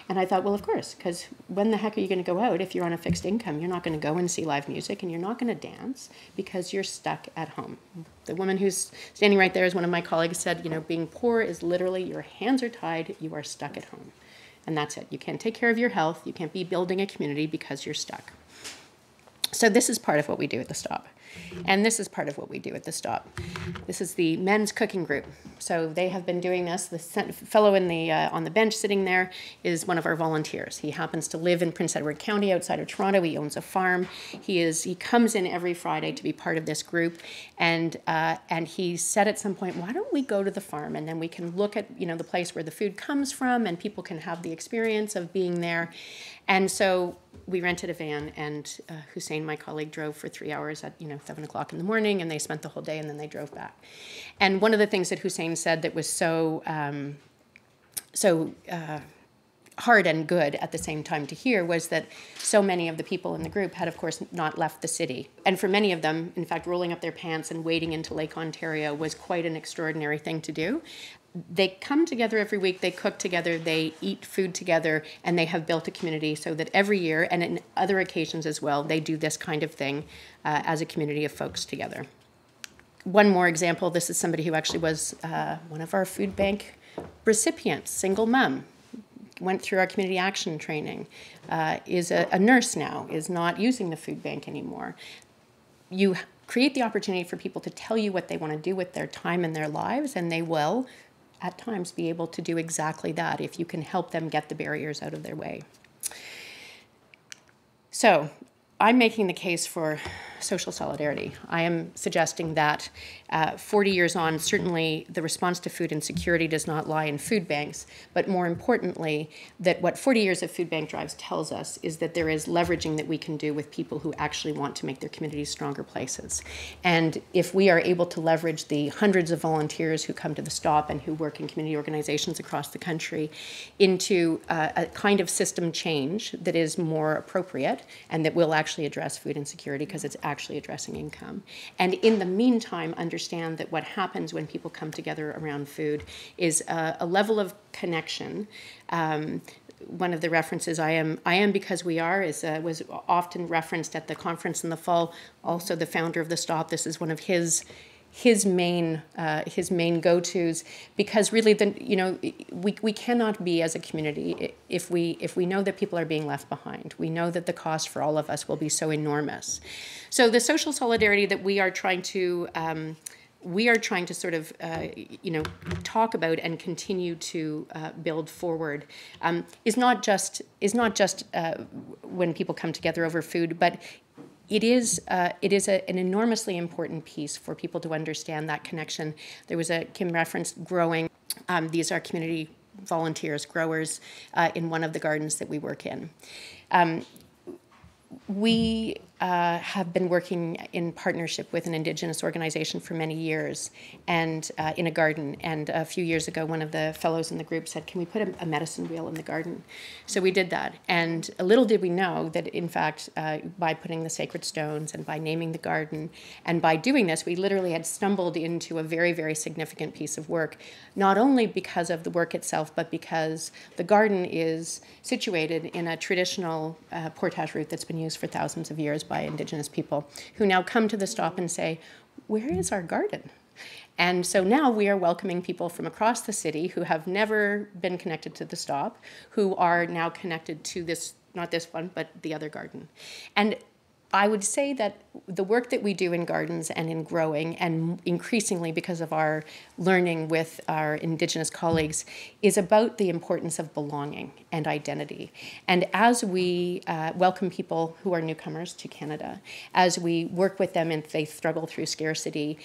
And I thought, well, of course, because when the heck are you going to go out if you're on a fixed income? You're not going to go and see live music, and you're not going to dance because you're stuck at home. The woman who's standing right there, as one of my colleagues said, you know, being poor is literally your hands are tied, you are stuck at home. And that's it. You can't take care of your health. You can't be building a community because you're stuck. So this is part of what we do at the stop. And this is part of what we do at the stop. This is the men's cooking group. So they have been doing this. The fellow in the on the bench sitting there is one of our volunteers. He happens to live in Prince Edward County outside of Toronto. He owns a farm. He comes in every Friday to be part of this group. And he said at some point, why don't we go to the farm and then we can look at the place where the food comes from and people can have the experience of being there. And so we rented a van, and Hussein, my colleague, drove for 3 hours at 7 o'clock in the morning, and they spent the whole day, and then they drove back. And one of the things that Hussein said that was so hard and good at the same time to hear was that so many of the people in the group had, of course, not left the city. And for many of them, in fact, rolling up their pants and wading into Lake Ontario was quite an extraordinary thing to do. They come together every week, they cook together, they eat food together, and they have built a community so that every year, and in other occasions as well, they do this kind of thing as a community of folks together. One more example, this is somebody who actually was one of our food bank recipients, single mom, went through our community action training, is a nurse now, is not using the food bank anymore. You create the opportunity for people to tell you what they want to do with their time and their lives, and they will at times be able to do exactly that if you can help them get the barriers out of their way. So I'm making the case for social solidarity. I am suggesting that 40 years on, certainly the response to food insecurity does not lie in food banks, but more importantly, that what 40 years of food bank drives tells us is that there is leveraging that we can do with people who actually want to make their communities stronger places. And if we are able to leverage the hundreds of volunteers who come to the stop and who work in community organizations across the country into a kind of system change that is more appropriate and that will actually address food insecurity because it's actually addressing income. And in the meantime, understand that what happens when people come together around food is a level of connection. One of the references, I am because we are, was often referenced at the conference in the fall. Also the founder of the stop, this is one of his main go-tos, because really we cannot be as a community if we know that people are being left behind. We know that the cost for all of us will be so enormous. So the social solidarity that we are trying to sort of talk about and continue to build forward is not just when people come together over food, but it is an enormously important piece for people to understand that connection. There was Kim referenced growing. These are community volunteers, growers in one of the gardens that we work in. We have been working in partnership with an Indigenous organization for many years, and in a garden. And a few years ago, one of the fellows in the group said, "Can we put a medicine wheel in the garden?" So we did that. And little did we know that, in fact, by putting the sacred stones and by naming the garden, and by doing this, we literally had stumbled into a very, very significant piece of work, not only because of the work itself, but because the garden is situated in a traditional portage route that's been used for thousands of years by Indigenous people, who now come to the stop and say, "Where is our garden?" And so now we are welcoming people from across the city who have never been connected to the stop, who are now connected to this, not this one, but the other garden. And I would say that the work that we do in gardens and in growing, and increasingly because of our learning with our Indigenous colleagues, is about the importance of belonging and identity. And as we welcome people who are newcomers to Canada, as we work with them and they struggle through scarcity,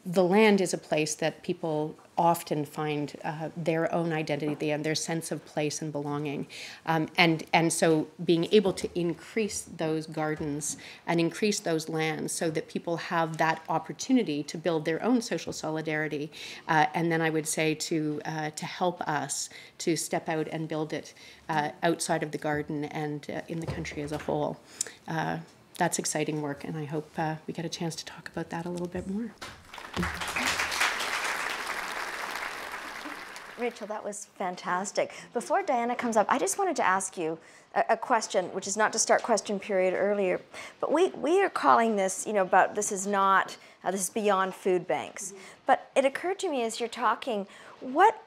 the land is a place that people often find their own identity and their sense of place and belonging. And so being able to increase those gardens and increase those lands so that people have that opportunity to build their own social solidarity, and then I would say to help us to step out and build it outside of the garden and in the country as a whole. That's exciting work, and I hope we get a chance to talk about that a little bit more. Rachel, that was fantastic. Before Diana comes up, I just wanted to ask you a question, which is not to start question period earlier, but we are calling this, about this is not, this is beyond food banks. But it occurred to me as you're talking, what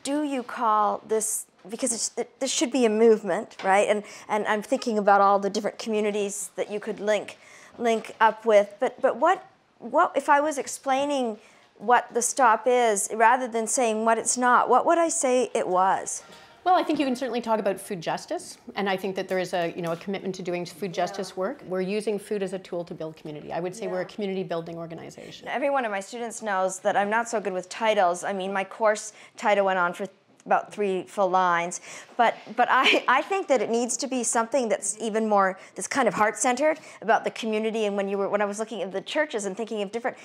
do you call this because there should be a movement, right? And I'm thinking about all the different communities that you could link up with. But what if I was explaining what the stop is, rather than saying what it's not, what would I say it was? Well, I think you can certainly talk about food justice, and I think that there is a commitment to doing food justice work. We're using food as a tool to build community. I would say we're a community building organization. Every one of my students knows that I'm not so good with titles. I mean, my course title went on for about 3 full lines, but I think that it needs to be something that's even more, that's kind of heart-centered about the community. And when I was looking at the churches and thinking of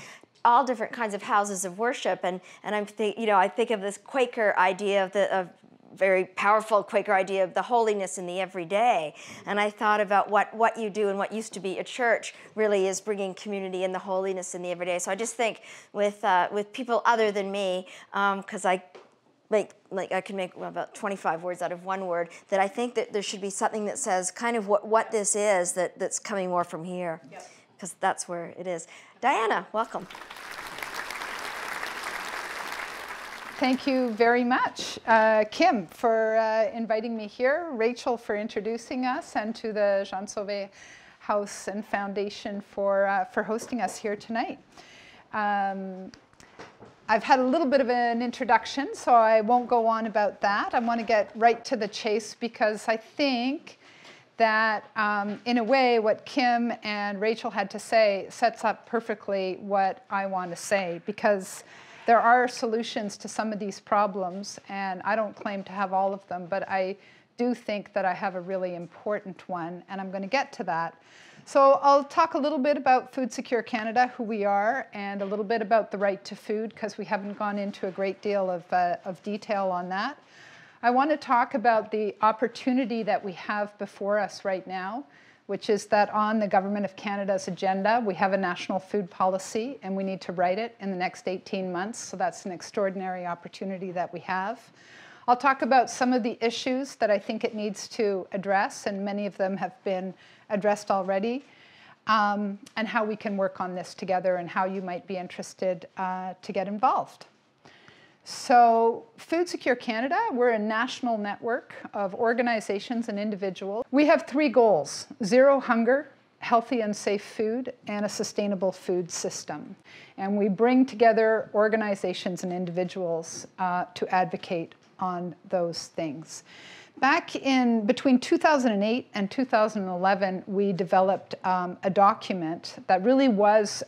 all different kinds of houses of worship, and I think of this Quaker idea of very powerful Quaker idea of the holiness in the everyday. And I thought about what you do and what used to be a church really is bringing community and the holiness in the everyday. So I just think with people other than me, because I can make about 25 words out of one word, that I think that there should be something that says kind of what this is that's coming more from here, because that's where it is. Diana, welcome. Thank you very much, Kim, for inviting me here, Rachel for introducing us, and to the Jeanne Sauve House and Foundation for hosting us here tonight. I've had a little bit of an introduction, so I won't go on about that. I want to get right to the chase, because I think that in a way what Kim and Rachel had to say sets up perfectly what I want to say, because there are solutions to some of these problems, and I don't claim to have all of them, but I do think that I have a really important one, and I'm going to get to that. So I'll talk a little bit about Food Secure Canada, who we are, and a little bit about the right to food, because we haven't gone into a great deal of detail on that. I want to talk about the opportunity that we have before us right now, which is that on the Government of Canada's agenda, we have a national food policy, and we need to write it in the next 18 months. So that's an extraordinary opportunity that we have. I'll talk about some of the issues that I think it needs to address, and many of them have been addressed already, and how we can work on this together, and how you might be interested to get involved. So Food Secure Canada, we're a national network of organizations and individuals. We have 3 goals: zero hunger, healthy and safe food, and a sustainable food system. And we bring together organizations and individuals to advocate on those things. Back in between 2008 and 2011, we developed a document that really was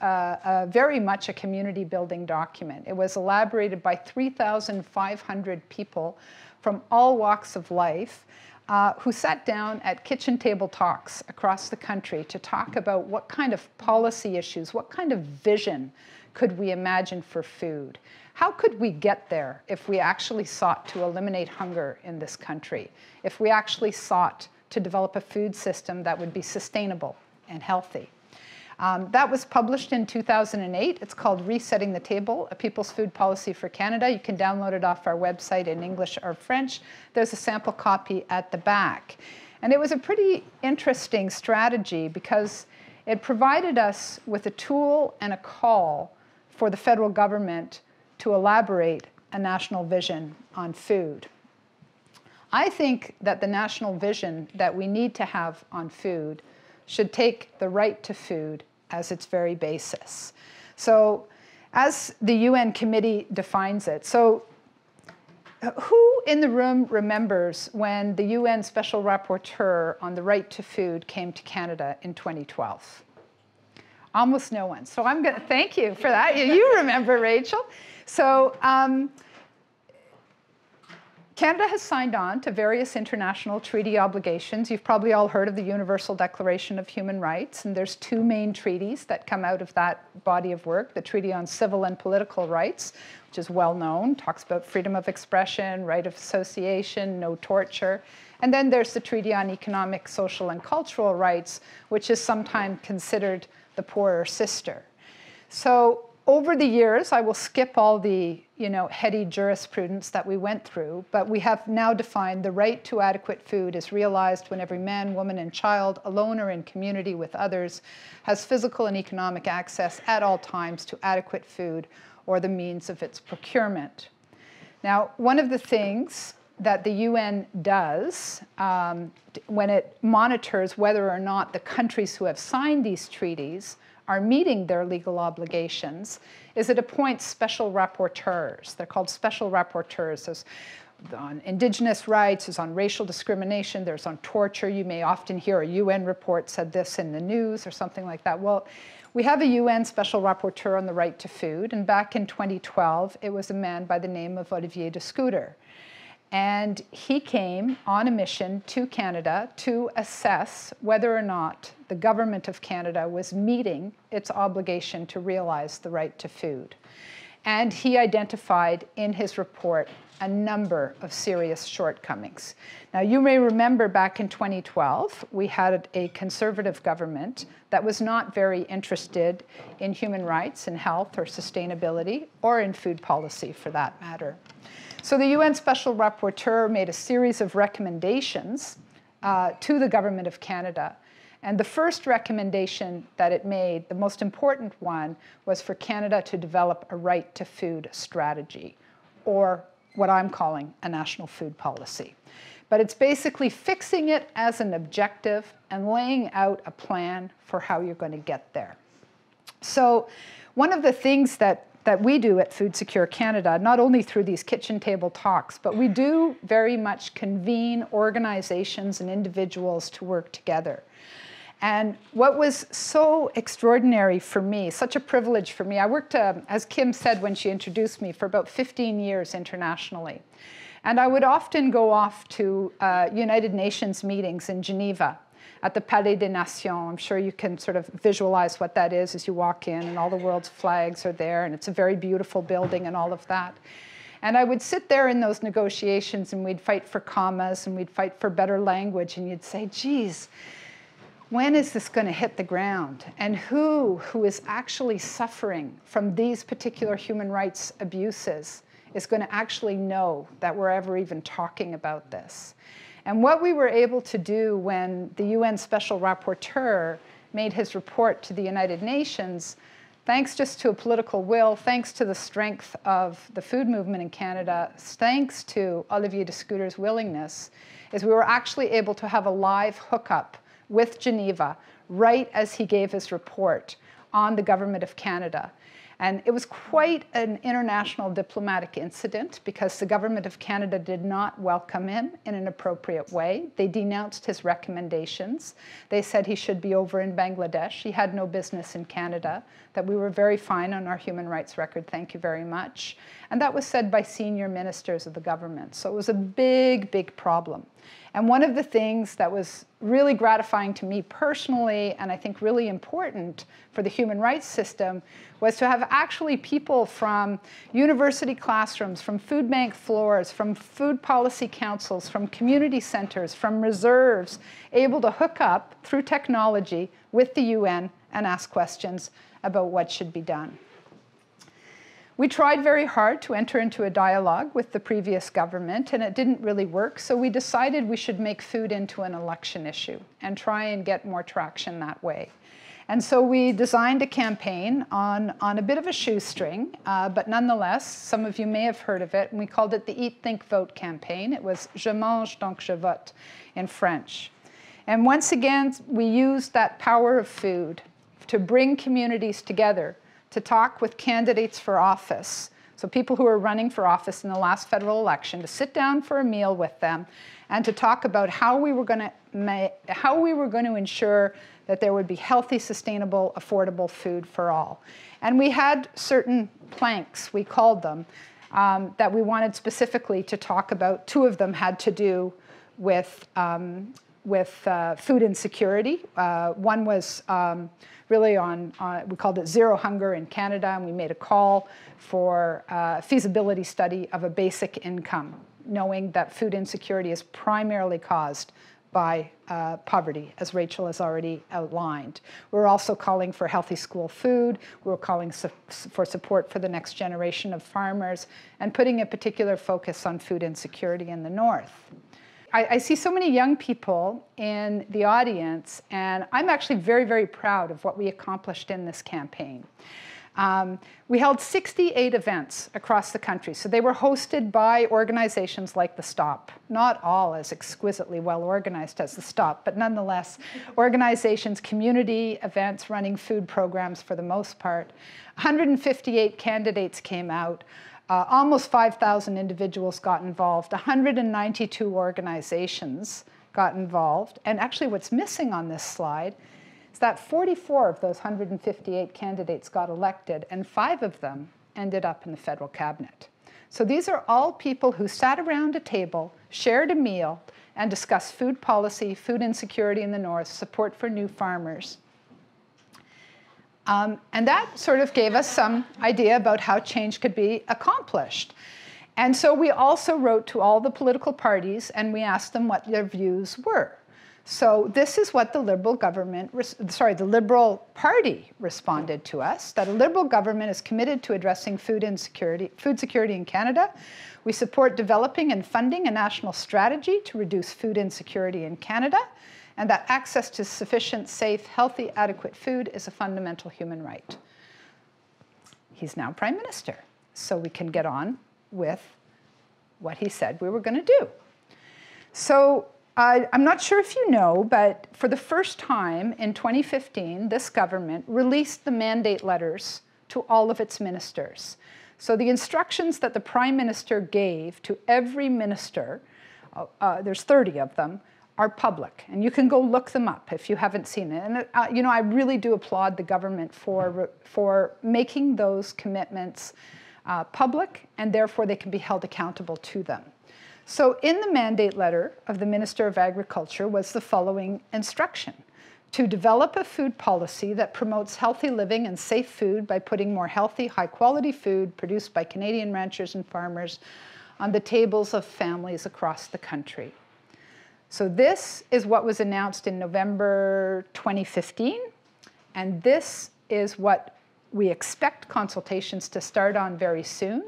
very much a community building document. It was elaborated by 3,500 people from all walks of life who sat down at kitchen table talks across the country to talk about what kind of policy issues, what kind of vision could we imagine for food? How could we get there if we actually sought to eliminate hunger in this country? If we actually sought to develop a food system that would be sustainable and healthy? That was published in 2008. It's called Resetting the Table, A People's Food Policy for Canada. You can download it off our website in English or French. There's a sample copy at the back. And it was a pretty interesting strategy, because it provided us with a tool and a call for the federal government to elaborate a national vision on food. I think that the national vision that we need to have on food should take the right to food as its very basis. So as the UN committee defines it, so who in the room remembers when the UN Special Rapporteur on the right to food came to Canada in 2012? Almost no one. So I'm going to thank you for that. You remember, Rachel. So Canada has signed on to various international treaty obligations. You've probably all heard of the Universal Declaration of Human Rights, and there's 2 main treaties that come out of that body of work. The Treaty on Civil and Political Rights, which is well known, talks about freedom of expression, right of association, no torture. And then there's the Treaty on Economic, Social, and Cultural Rights, which is sometimes considered the poorer sister. So over the years, I will skip all the heady jurisprudence that we went through, but we have now defined the right to adequate food is realized when every man, woman, and child, alone or in community with others, has physical and economic access at all times to adequate food or the means of its procurement. Now, one of the things that the UN does when it monitors whether or not the countries who have signed these treaties are meeting their legal obligations is it appoints special rapporteurs. They're called special rapporteurs. There's on Indigenous rights, there's on racial discrimination, there's on torture. You may often hear a UN report said this in the news or something like that. Well, we have a UN special rapporteur on the right to food, and back in 2012, it was a man by the name of Olivier de Schutter. And he came on a mission to Canada to assess whether or not the government of Canada was meeting its obligation to realize the right to food. And he identified in his report a number of serious shortcomings. Now, you may remember back in 2012, we had a conservative government that was not very interested in human rights and health or sustainability, or in food policy for that matter. So the UN Special Rapporteur made a series of recommendations to the government of Canada. And the first recommendation that it made, the most important one, was for Canada to develop a right to food strategy, or what I'm calling a national food policy. But it's basically fixing it as an objective and laying out a plan for how you're going to get there. So one of the things that we do at Food Secure Canada, not only through these kitchen table talks, but we do very much convene organizations and individuals to work together. And what was so extraordinary for me, such a privilege for me, I worked, as Kim said when she introduced me, for about 15 years internationally. And I would often go off to United Nations meetings in Geneva at the Palais des Nations. I'm sure you can sort of visualize what that is as you walk in, and all the world's flags are there, and it's a very beautiful building and all of that. And I would sit there in those negotiations, and we'd fight for commas, and we'd fight for better language, and you'd say, geez, when is this going to hit the ground? And who is actually suffering from these particular human rights abuses is going to actually know that we're ever even talking about this? And what we were able to do when the UN Special Rapporteur made his report to the United Nations, thanks just to a political will, thanks to the strength of the food movement in Canada, thanks to Olivier de Schutter's willingness, is we were actually able to have a live hookup with Geneva right as he gave his report on the government of Canada. And it was quite an international diplomatic incident because the government of Canada did not welcome him in an appropriate way. They denounced his recommendations. They said he should be over in Bangladesh. He had no business in Canada, that we were very fine on our human rights record, thank you very much. And that was said by senior ministers of the government. So it was a big, big problem. And one of the things that was really gratifying to me personally, and I think really important for the human rights system, was to have actually people from university classrooms, from food bank floors, from food policy councils, from community centers, from reserves, able to hook up through technology with the UN and ask questions about what should be done. We tried very hard to enter into a dialogue with the previous government, and it didn't really work, so we decided we should make food into an election issue and try and get more traction that way. And so we designed a campaign on a bit of a shoestring, but nonetheless, some of you may have heard of it, and we called it the Eat, Think, Vote campaign. It was Je mange, donc je vote in French. And once again, we used that power of food to bring communities together, to talk with candidates for office, so people who are running for office in the last federal election, to sit down for a meal with them and to talk about how we were going to ensure that there would be healthy, sustainable, affordable food for all. And we had certain planks, we called them, that we wanted specifically to talk about. Two of them had to do with food insecurity. One was really on, we called it Zero Hunger in Canada, and we made a call for a feasibility study of a basic income, knowing that food insecurity is primarily caused by poverty, as Rachel has already outlined. We're also calling for healthy school food. We're calling for support for the next generation of farmers, and putting a particular focus on food insecurity in the North. I see so many young people in the audience, and I'm actually very, very proud of what we accomplished in this campaign. We held 68 events across the country. So they were hosted by organizations like the STOP, not all as exquisitely well organized as the STOP, but nonetheless, organizations, community events running food programs for the most part. 158 candidates came out. Almost 5,000 individuals got involved. 192 organizations got involved. And actually what's missing on this slide is that 44 of those 158 candidates got elected, and 5 of them ended up in the federal cabinet. So these are all people who sat around a table, shared a meal, and discussed food policy, food insecurity in the North, support for new farmers. And that sort of gave us some idea about how change could be accomplished. And so we also wrote to all the political parties and we asked them what their views were. So this is what the Liberal Party responded to us, that a Liberal government is committed to addressing food security in Canada. We support developing and funding a national strategy to reduce food insecurity in Canada, and that access to sufficient, safe, healthy, adequate food is a fundamental human right. He's now Prime Minister, so we can get on with what he said we were going to do. So I'm not sure if you know, but for the first time in 2015, this government released the mandate letters to all of its ministers. So the instructions that the Prime Minister gave to every minister, there's 30 of them, are public, and you can go look them up if you haven't seen it. And you know, I really do applaud the government for making those commitments public, and therefore they can be held accountable to them. So in the mandate letter of the Minister of Agriculture was the following instruction: to develop a food policy that promotes healthy living and safe food by putting more healthy, high-quality food produced by Canadian ranchers and farmers on the tables of families across the country. So this is what was announced in November 2015, and this is what we expect consultations to start on very soon.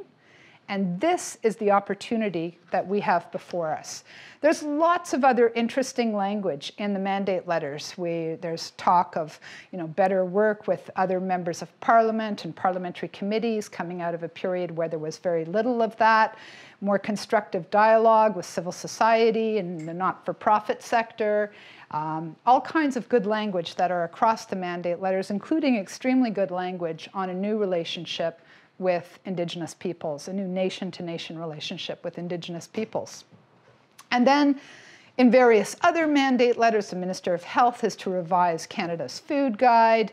And this is the opportunity that we have before us. There's lots of other interesting language in the mandate letters. There's talk of, you know, better work with other members of parliament and parliamentary committees coming out of a period where there was very little of that, more constructive dialogue with civil society and the not-for-profit sector, all kinds of good language that are across the mandate letters, including extremely good language on a new relationship with Indigenous peoples, a new nation-to-nation relationship with Indigenous peoples. And then in various other mandate letters, the Minister of Health is to revise Canada's food guide.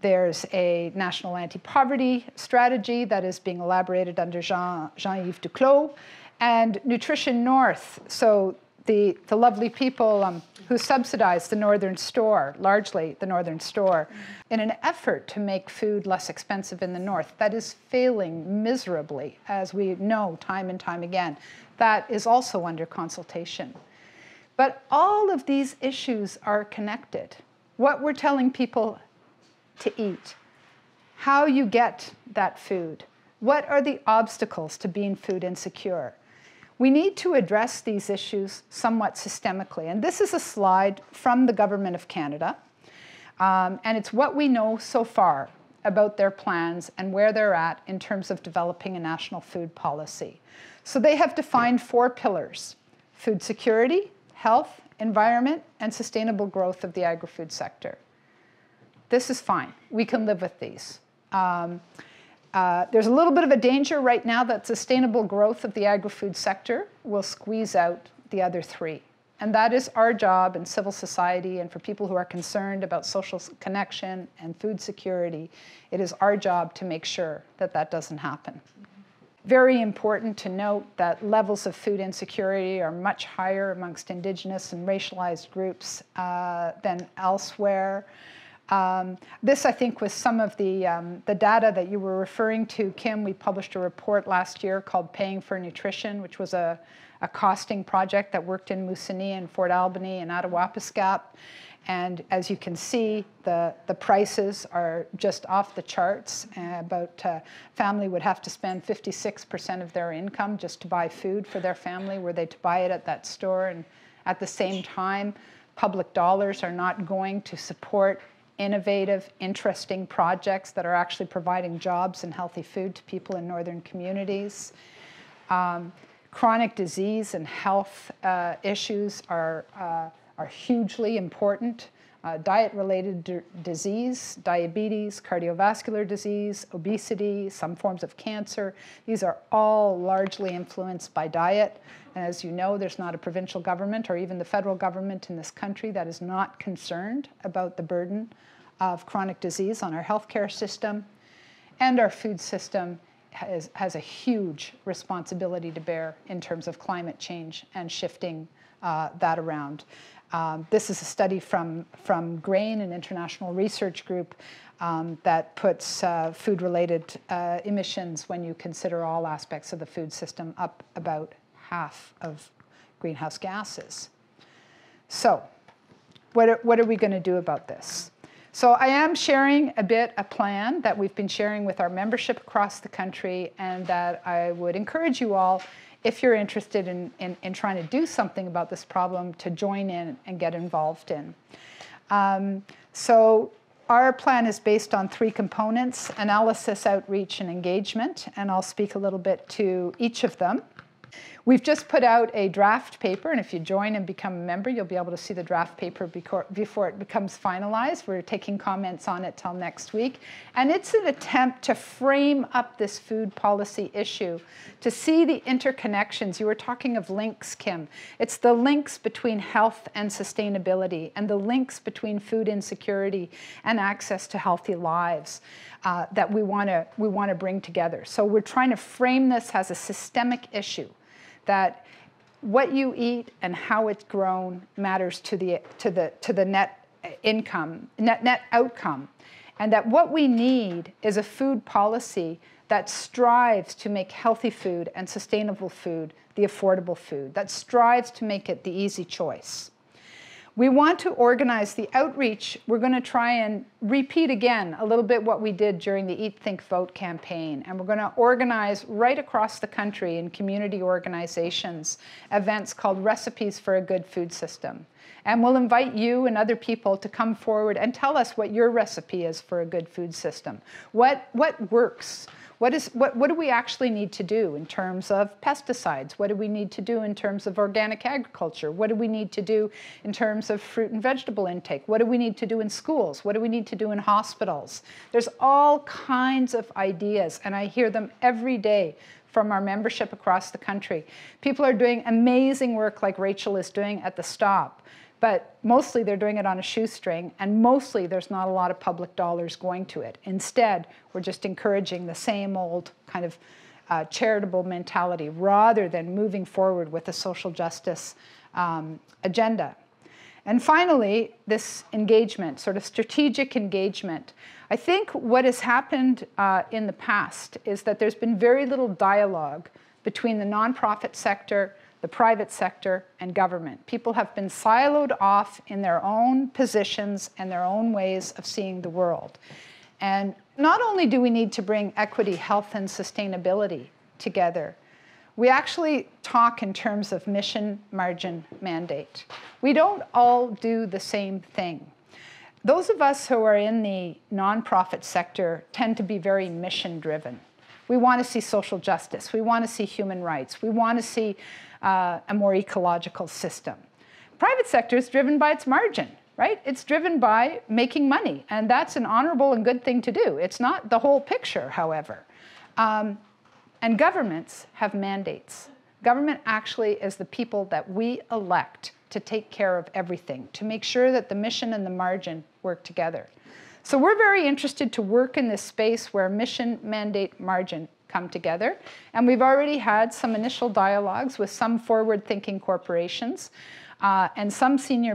There's a national anti-poverty strategy that is being elaborated under Jean-Yves Duclos. And Nutrition North, so the lovely people who subsidize the Northern Store, largely the Northern Store, in an effort to make food less expensive in the North. That is failing miserably, as we know time and time again. That is also under consultation. But all of these issues are connected. What we're telling people to eat, how you get that food, what are the obstacles to being food insecure. We need to address these issues somewhat systemically. And this is a slide from the Government of Canada. And it's what we know so far about their plans and where they're at in terms of developing a national food policy. So they have defined 4 pillars: food security, health, environment, and sustainable growth of the agri-food sector. This is fine. We can live with these. There's a little bit of a danger right now that sustainable growth of the agri-food sector will squeeze out the other 3. And that is our job in civil society and for people who are concerned about social connection and food security. It is our job to make sure that that doesn't happen. Very important to note that levels of food insecurity are much higher amongst Indigenous and racialized groups than elsewhere. This, I think, was some of the data that you were referring to, Kim. We published a report last year called Paying for Nutrition, which was a costing project that worked in Moosonee and Fort Albany and Attawapiskat. And as you can see, the prices are just off the charts. Family would have to spend 56% of their income just to buy food for their family, were they to buy it at that store. And at the same time, public dollars are not going to support innovative, interesting projects that are actually providing jobs and healthy food to people in northern communities. Chronic disease and health issues are hugely important. Diet-related disease, diabetes, cardiovascular disease, obesity, some forms of cancer. These are all largely influenced by diet. And as you know, there's not a provincial government or even the federal government in this country that is not concerned about the burden of chronic disease on our healthcare system. And our food system has a huge responsibility to bear in terms of climate change and shifting that around. This is a study from GRAIN, an international research group that puts food-related emissions, when you consider all aspects of the food system, up about half of greenhouse gases. So what are we going to do about this? So I am sharing a plan that we've been sharing with our membership across the country, and that I would encourage you all, if you're interested in trying to do something about this problem, to join in and get involved in. So our plan is based on 3 components: analysis, outreach, and engagement, and I'll speak a little bit to each of them. We've just put out a draft paper, and if you join and become a member, you'll be able to see the draft paper before it becomes finalized. We're taking comments on it till next week. And it's an attempt to frame up this food policy issue, to see the interconnections. You were talking of links, Kim. It's the links between health and sustainability, and the links between food insecurity and access to healthy lives that we want to bring together. So we're trying to frame this as a systemic issue, that what you eat and how it's grown matters to the net income, net outcome, and that what we need is a food policy that strives to make healthy food and sustainable food the affordable food, that strives to make it the easy choice. We want to organize the outreach. We're going to try and repeat again a little bit what we did during the Eat, Think, Vote campaign. And we're going to organize right across the country in community organizations events called Recipes for a Good Food System. And we'll invite you and other people to come forward and tell us what your recipe is for a good food system. What works? What do we actually need to do in terms of pesticides? What do we need to do in terms of organic agriculture? What do we need to do in terms of fruit and vegetable intake? What do we need to do in schools? What do we need to do in hospitals? There's all kinds of ideas, and I hear them every day from our membership across the country. People are doing amazing work like Rachel is doing at the Stop. But mostly they're doing it on a shoestring, and mostly there's not a lot of public dollars going to it. Instead, we're just encouraging the same old kind of charitable mentality rather than moving forward with a social justice agenda. And finally, this engagement, sort of strategic engagement. I think what has happened in the past is that there's been very little dialogue between the nonprofit sector, the private sector, and government. People have been siloed off in their own positions and their own ways of seeing the world. And not only do we need to bring equity, health, and sustainability together, we actually talk in terms of mission, margin, mandate. We don't all do the same thing. Those of us who are in the nonprofit sector tend to be very mission-driven. We want to see social justice. We want to see human rights. We want to see a more ecological system. Private sector is driven by its margin, right? It's driven by making money, and that's an honorable and good thing to do. It's not the whole picture, however. And governments have mandates. Government actually is the people that we elect to take care of everything, to make sure that the mission and the margin work together. So we're very interested to work in this space where mission, mandate, margin come together. And we've already had some initial dialogues with some forward-thinking corporations and some senior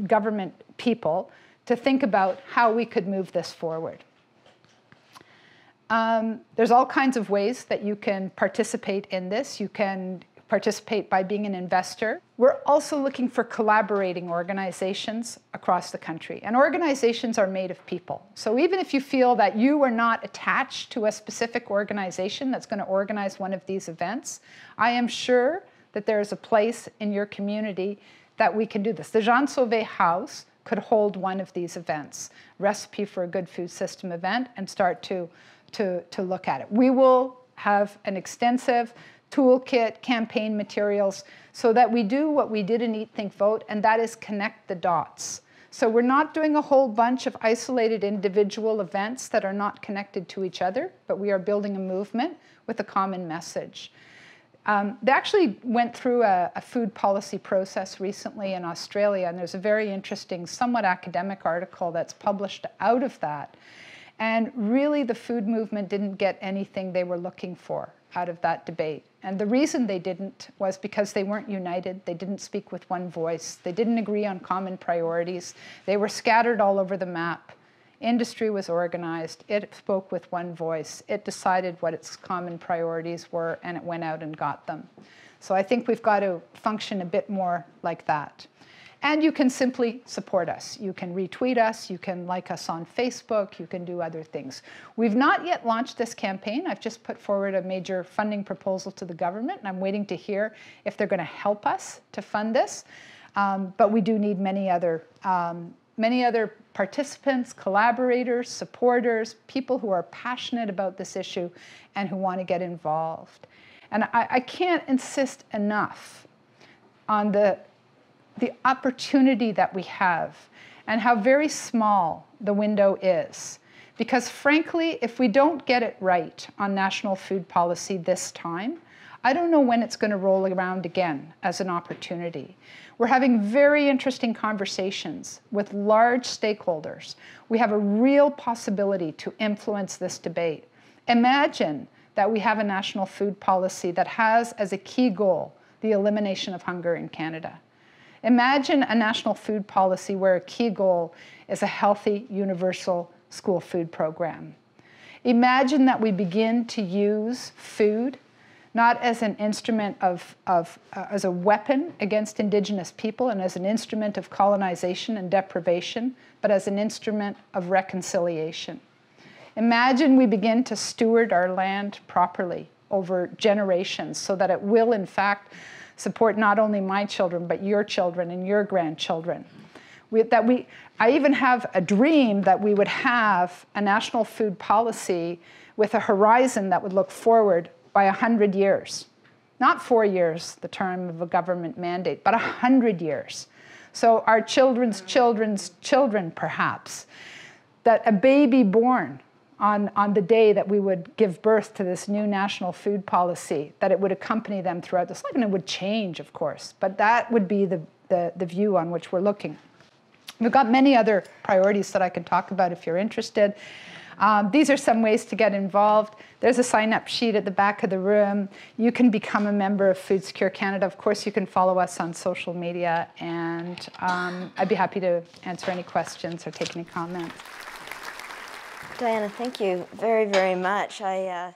government people to think about how we could move this forward. There's all kinds of ways that you can participate in this. You can participate by being an investor. We're also looking for collaborating organizations across the country. And organizations are made of people. So even if you feel that you are not attached to a specific organization that's going to organize one of these events, I am sure that there is a place in your community that we can do this. The Jeanne Sauve House could hold one of these events, Recipe for a Good Food System event, and start to look at it. We will have an extensive toolkit, campaign materials, so that we do what we did in Eat, Think, Vote, and that is connect the dots. So we're not doing a whole bunch of isolated individual events that are not connected to each other, but we are building a movement with a common message. They actually went through a food policy process recently in Australia, and there's a very interesting, somewhat academic article that's published out of that. And really, the food movement didn't get anything they were looking for out of that debate. And the reason they didn't was because they weren't united. They didn't speak with one voice. They didn't agree on common priorities. They were scattered all over the map. Industry was organized. It spoke with one voice. It decided what its common priorities were, and it went out and got them. So I think we've got to function a bit more like that. And you can simply support us. You can retweet us. You can like us on Facebook. You can do other things. We've not yet launched this campaign. I've just put forward a major funding proposal to the government, and I'm waiting to hear if they're going to help us to fund this. But we do need many other participants, collaborators, supporters, people who are passionate about this issue and who want to get involved. And I can't insist enough on the opportunity that we have and how very small the window is. Because frankly, if we don't get it right on national food policy this time, I don't know when it's going to roll around again as an opportunity. We're having very interesting conversations with large stakeholders. We have a real possibility to influence this debate. Imagine that we have a national food policy that has as a key goal the elimination of hunger in Canada. Imagine a national food policy where a key goal is a healthy, universal school food program. Imagine that we begin to use food not as an instrument as a weapon against Indigenous people and as an instrument of colonization and deprivation, but as an instrument of reconciliation. Imagine we begin to steward our land properly over generations so that it will, in fact, support not only my children, but your children and your grandchildren. I even have a dream that we would have a national food policy with a horizon that would look forward by 100 years. Not 4 years, the term of a government mandate, but 100 years. So our children's children's children, perhaps, that a baby born on the day that we would give birth to this new national food policy, that it would accompany them throughout this life, and it would change, of course, but that would be the view on which we're looking. We've got many other priorities that I can talk about if you're interested. These are some ways to get involved. There's a sign-up sheet at the back of the room. You can become a member of Food Secure Canada. Of course, you can follow us on social media, and I'd be happy to answer any questions or take any comments. Diana, thank you very, very much. I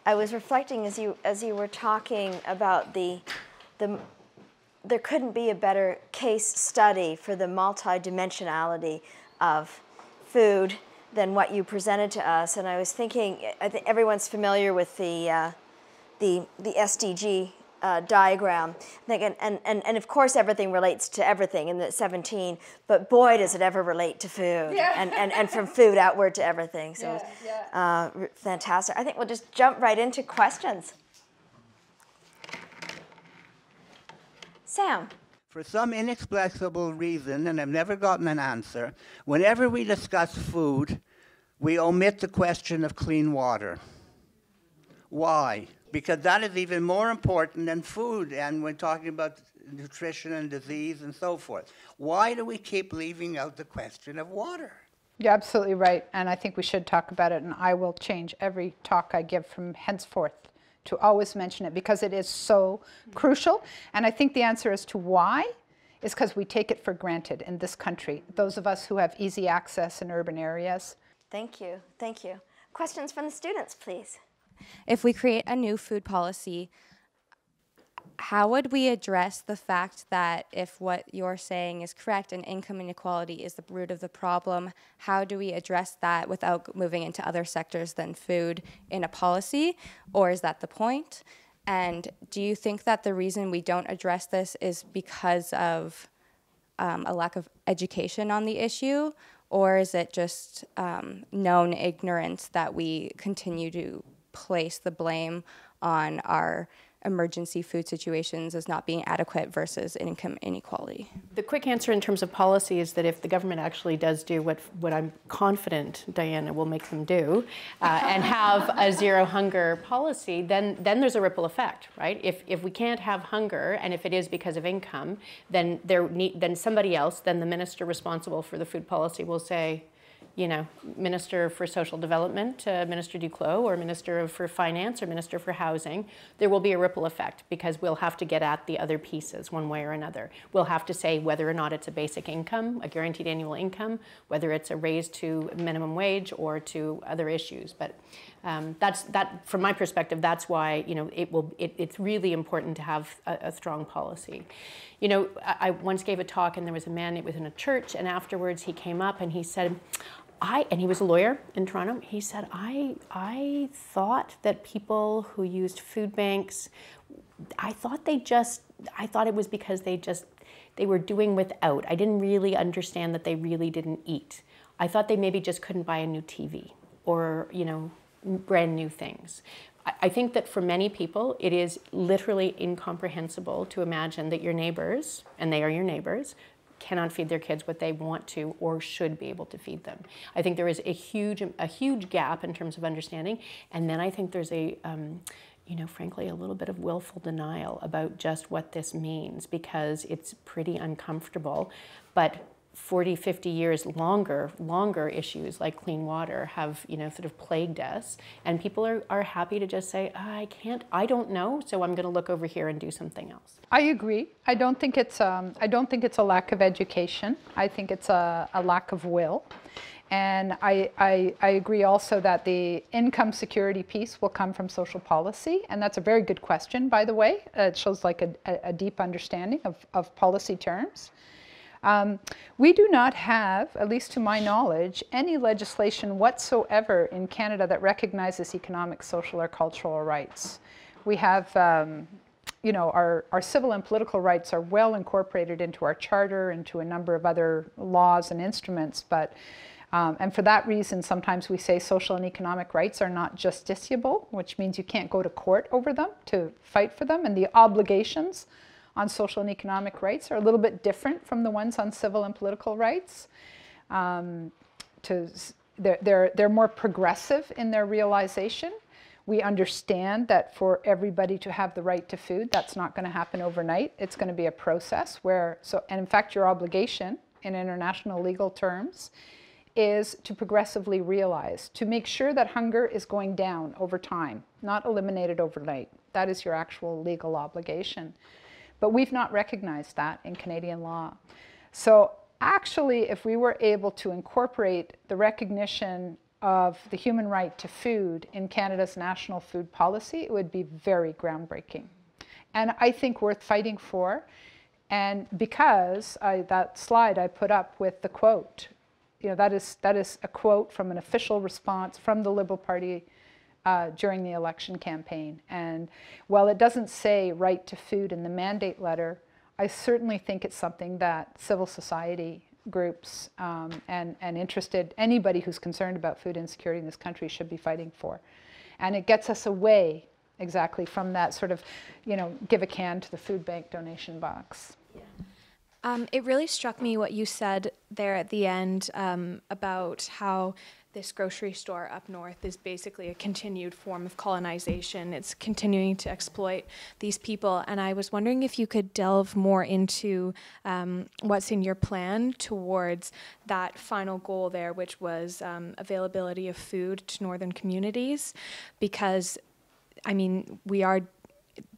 was reflecting as you were talking about there couldn't be a better case study for the multidimensionality of food than what you presented to us. And I was thinking, I think everyone's familiar with the SDG diagram. And of course everything relates to everything in the 17, but boy does it ever relate to food. Yeah. and from food outward to everything. So fantastic. I think we'll just jump right into questions. Sam. For some inexplicable reason, and I've never gotten an answer, whenever we discuss food, we omit the question of clean water. Why? Because that is even more important than food, and we're talking about nutrition and disease and so forth. Why do we keep leaving out the question of water? You're absolutely right, and I think we should talk about it, and I will change every talk I give from henceforth to always mention it, because it is so crucial. And I think the answer as to why is because we take it for granted in this country, those of us who have easy access in urban areas. Thank you, thank you. Questions from the students, please. If we create a new food policy, how would we address the fact that if what you're saying is correct and income inequality is the root of the problem, how do we address that without moving into other sectors than food in a policy? Or is that the point? And do you think that the reason we don't address this is because of a lack of education on the issue, or is it just known ignorance that we continue to place the blame on our emergency food situations as not being adequate versus income inequality? The quick answer in terms of policy is that if the government actually does do what I'm confident Diana will make them do, and have a zero hunger policy, then there's a ripple effect, right? If we can't have hunger, and if it is because of income, then somebody else, then the minister responsible for the food policy will say, you know, Minister for Social Development, Minister Duclos, or Minister for Finance, or Minister for Housing, there will be a ripple effect because we'll have to get at the other pieces one way or another. We'll have to say whether or not it's a basic income, a guaranteed annual income, whether it's a raise to minimum wage or to other issues. But from my perspective, that's why, you know, it's really important to have a strong policy. You know, I once gave a talk and there was a man, it was in a church, and afterwards he came up and he said, and he was a lawyer in Toronto, he said, I thought that people who used food banks, I thought it was because they were doing without. I didn't really understand that they really didn't eat. I thought they maybe just couldn't buy a new TV or, you know, brand new things. I think that for many people, it is literally incomprehensible to imagine that your neighbors, and they are your neighbors, cannot feed their kids what they want to or should be able to feed them. I think there is a huge gap in terms of understanding, and then I think there's you know, frankly, a little bit of willful denial about just what this means, because it's pretty uncomfortable. But 40, 50 years longer issues like clean water have, you know, sort of plagued us, and people are happy to just say, I don't know, so I'm going to look over here and do something else. I agree. I don't think it's a lack of education. I think it's a lack of will. And I agree also that the income security piece will come from social policy, and that's a very good question, by the way. It shows like a deep understanding of policy terms. We do not have, at least to my knowledge, any legislation whatsoever in Canada that recognizes economic, social, or cultural rights. We have, you know, our civil and political rights are well incorporated into our charter, into a number of other laws and instruments, but and for that reason, sometimes we say social and economic rights are not justiciable, which means you can't go to court over them to fight for them, and the obligations on social and economic rights are a little bit different from the ones on civil and political rights. They're more progressive in their realization. We understand that for everybody to have the right to food, that's not going to happen overnight. It's going to be a process and in fact, your obligation in international legal terms is to progressively realize, to make sure that hunger is going down over time, not eliminated overnight. That is your actual legal obligation. But we've not recognized that in Canadian law. So actually, if we were able to incorporate the recognition of the human right to food in Canada's national food policy, it would be very groundbreaking. And I think worth fighting for. And because that slide I put up with the quote, you know, that is a quote from an official response from the Liberal Party during the election campaign. And while it doesn't say right to food in the mandate letter, I certainly think it's something that civil society groups and anybody who's concerned about food insecurity in this country should be fighting for. And it gets us away exactly from that sort of, you know, give a can to the food bank donation box. Yeah. It really struck me what you said there at the end about how this grocery store up north is basically a continued form of colonization. It's continuing to exploit these people. And I was wondering if you could delve more into what's in your plan towards that final goal there, which was availability of food to northern communities. Because, I mean,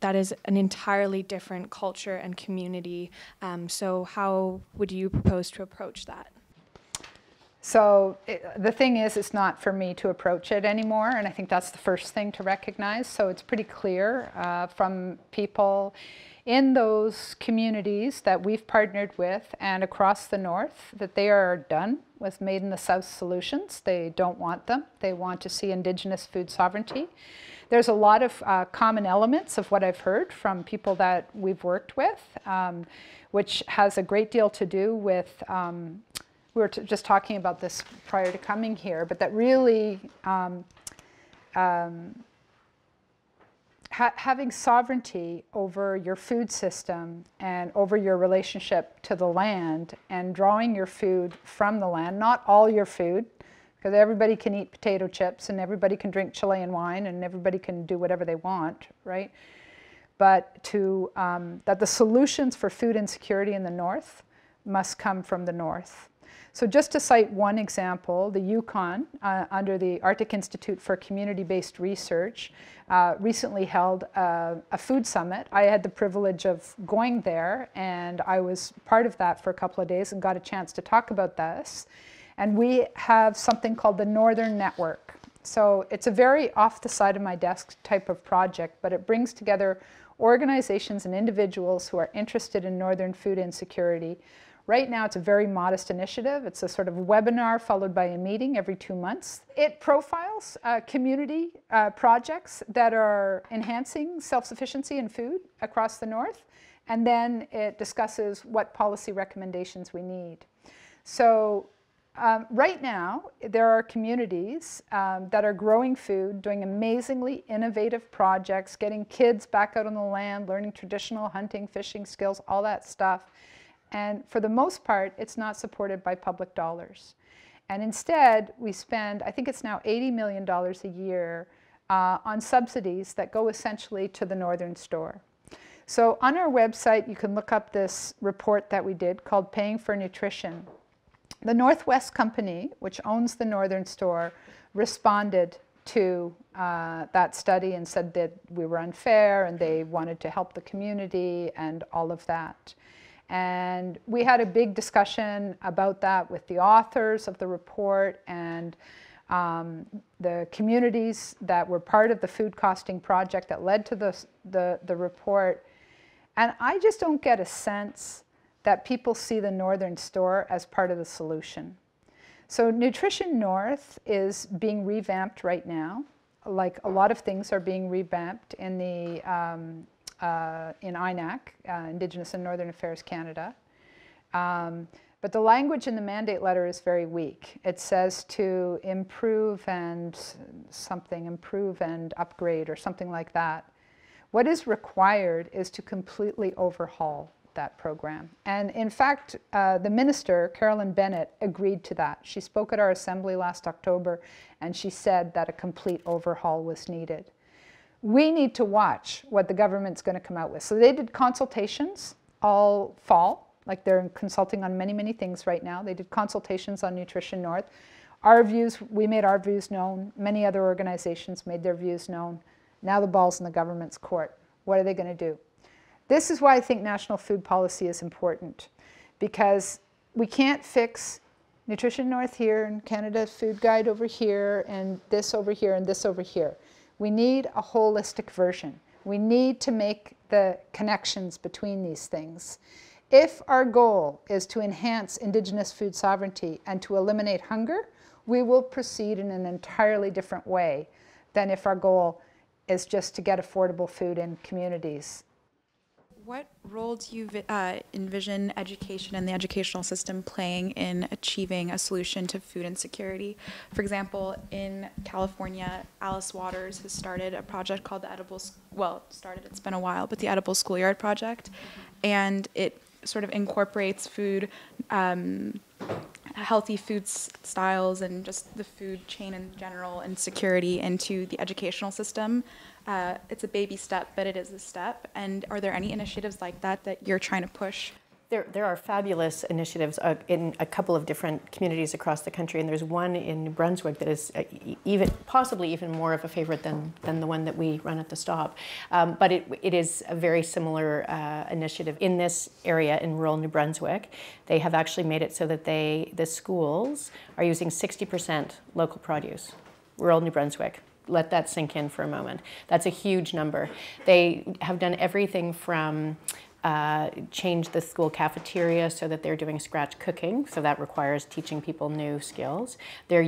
that is an entirely different culture and community. So how would you propose to approach that? So the thing is, it's not for me to approach it anymore, and I think that's the first thing to recognize. So it's pretty clear from people in those communities that we've partnered with and across the north that they are done with Made in the South solutions. They don't want them. They want to see Indigenous food sovereignty. there's a lot of common elements of what I've heard from people that we've worked with, which has a great deal to do with, we were just talking about this prior to coming here, but that really having sovereignty over your food system and over your relationship to the land and drawing your food from the land, not all your food, because everybody can eat potato chips and everybody can drink Chilean wine and everybody can do whatever they want, right? But to, that the solutions for food insecurity in the North must come from the North. So just to cite one example, the Yukon, under the Arctic Institute for Community-Based Research, recently held a food summit. I had the privilege of going there, and I was part of that for a couple of days and got a chance to talk about this. And we have something called the Northern Network. So it's a very off the side of my desk type of project, but it brings together organizations and individuals who are interested in northern food insecurity. Right now, it's a very modest initiative. It's a sort of webinar followed by a meeting every 2 months. It profiles community projects that are enhancing self-sufficiency in food across the North, and then it discusses what policy recommendations we need. So right now, there are communities that are growing food, doing amazingly innovative projects, getting kids back out on the land, learning traditional hunting, fishing skills, all that stuff. And for the most part, it's not supported by public dollars. And instead, we spend, I think it's now $80 million a year on subsidies that go essentially to the Northern Store. So on our website, you can look up this report that we did called Paying for Nutrition. The Northwest Company, which owns the Northern Store, responded to that study and said that we were unfair and they wanted to help the community and all of that. And we had a big discussion about that with the authors of the report and the communities that were part of the food costing project that led to the report. And I just don't get a sense that people see the Northern Store as part of the solution. So Nutrition North is being revamped right now. Like a lot of things are being revamped in the in INAC, Indigenous and Northern Affairs Canada. But the language in the mandate letter is very weak. It says to improve and something, improve and upgrade or something like that. What is required is to completely overhaul that program. And in fact, the minister, Carolyn Bennett, agreed to that. She spoke at our assembly last October and she said that a complete overhaul was needed. We need to watch what the government's going to come out with. So they did consultations all fall, like they're consulting on many, many things right now. They did consultations on Nutrition North. Our views, we made our views known. Many other organizations made their views known. Now the ball's in the government's court. What are they going to do? This is why I think national food policy is important, because we can't fix Nutrition North here and Canada Food Guide over here and this over here and this over here. We need a holistic version. We need to make the connections between these things. If our goal is to enhance Indigenous food sovereignty and to eliminate hunger, we will proceed in an entirely different way than if our goal is just to get affordable food in communities. What role do you envision education and the educational system playing in achieving a solution to food insecurity? For example, in California, Alice Waters has started a project called the it's been a while, but the Edible Schoolyard Project. And it sort of incorporates food, healthy food styles and just the food chain in general and security into the educational system. It's a baby step, but it is a step. And are there any initiatives like that that you're trying to push? There are fabulous initiatives in a couple of different communities across the country, and there's one in New Brunswick that is possibly even more of a favorite than the one that we run at the stop. But it is a very similar initiative in this area in rural New Brunswick. They have actually made it so that the schools are using 60% local produce, rural New Brunswick. Let that sink in for a moment. That's a huge number. They have done everything from change the school cafeteria so that they're doing scratch cooking, so that requires teaching people new skills. They're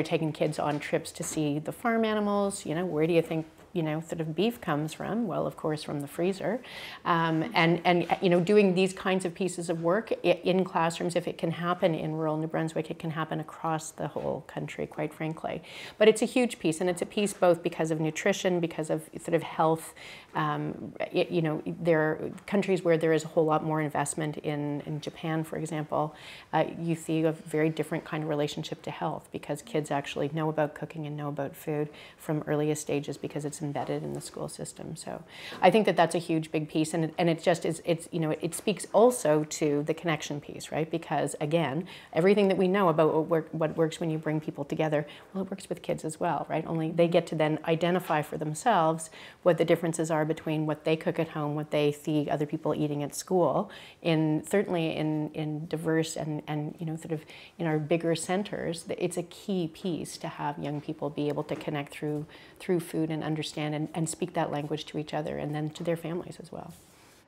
taking kids on trips to see the farm animals. You know, where do you think sort of beef comes from? Well, of course, from the freezer. And doing these kinds of pieces of work in classrooms, if it can happen in rural New Brunswick, it can happen across the whole country, quite frankly. But it's a huge piece, and it's a piece both because of nutrition, because of sort of health. There are countries where there is a whole lot more investment in Japan, for example. You see a very different kind of relationship to health because kids actually know about cooking and know about food from earliest stages because it's embedded in the school system. So I think that that's a huge, big piece, and it just is. It speaks also to the connection piece, right? Because again, everything that we know about what works when you bring people together, well, it works with kids as well, right? Only they get to then identify for themselves what the differences are between what they cook at home, what they see other people eating at school, certainly in diverse and sort of in our bigger centers. It's a key piece to have young people be able to connect through food and understand and speak that language to each other and then to their families as well.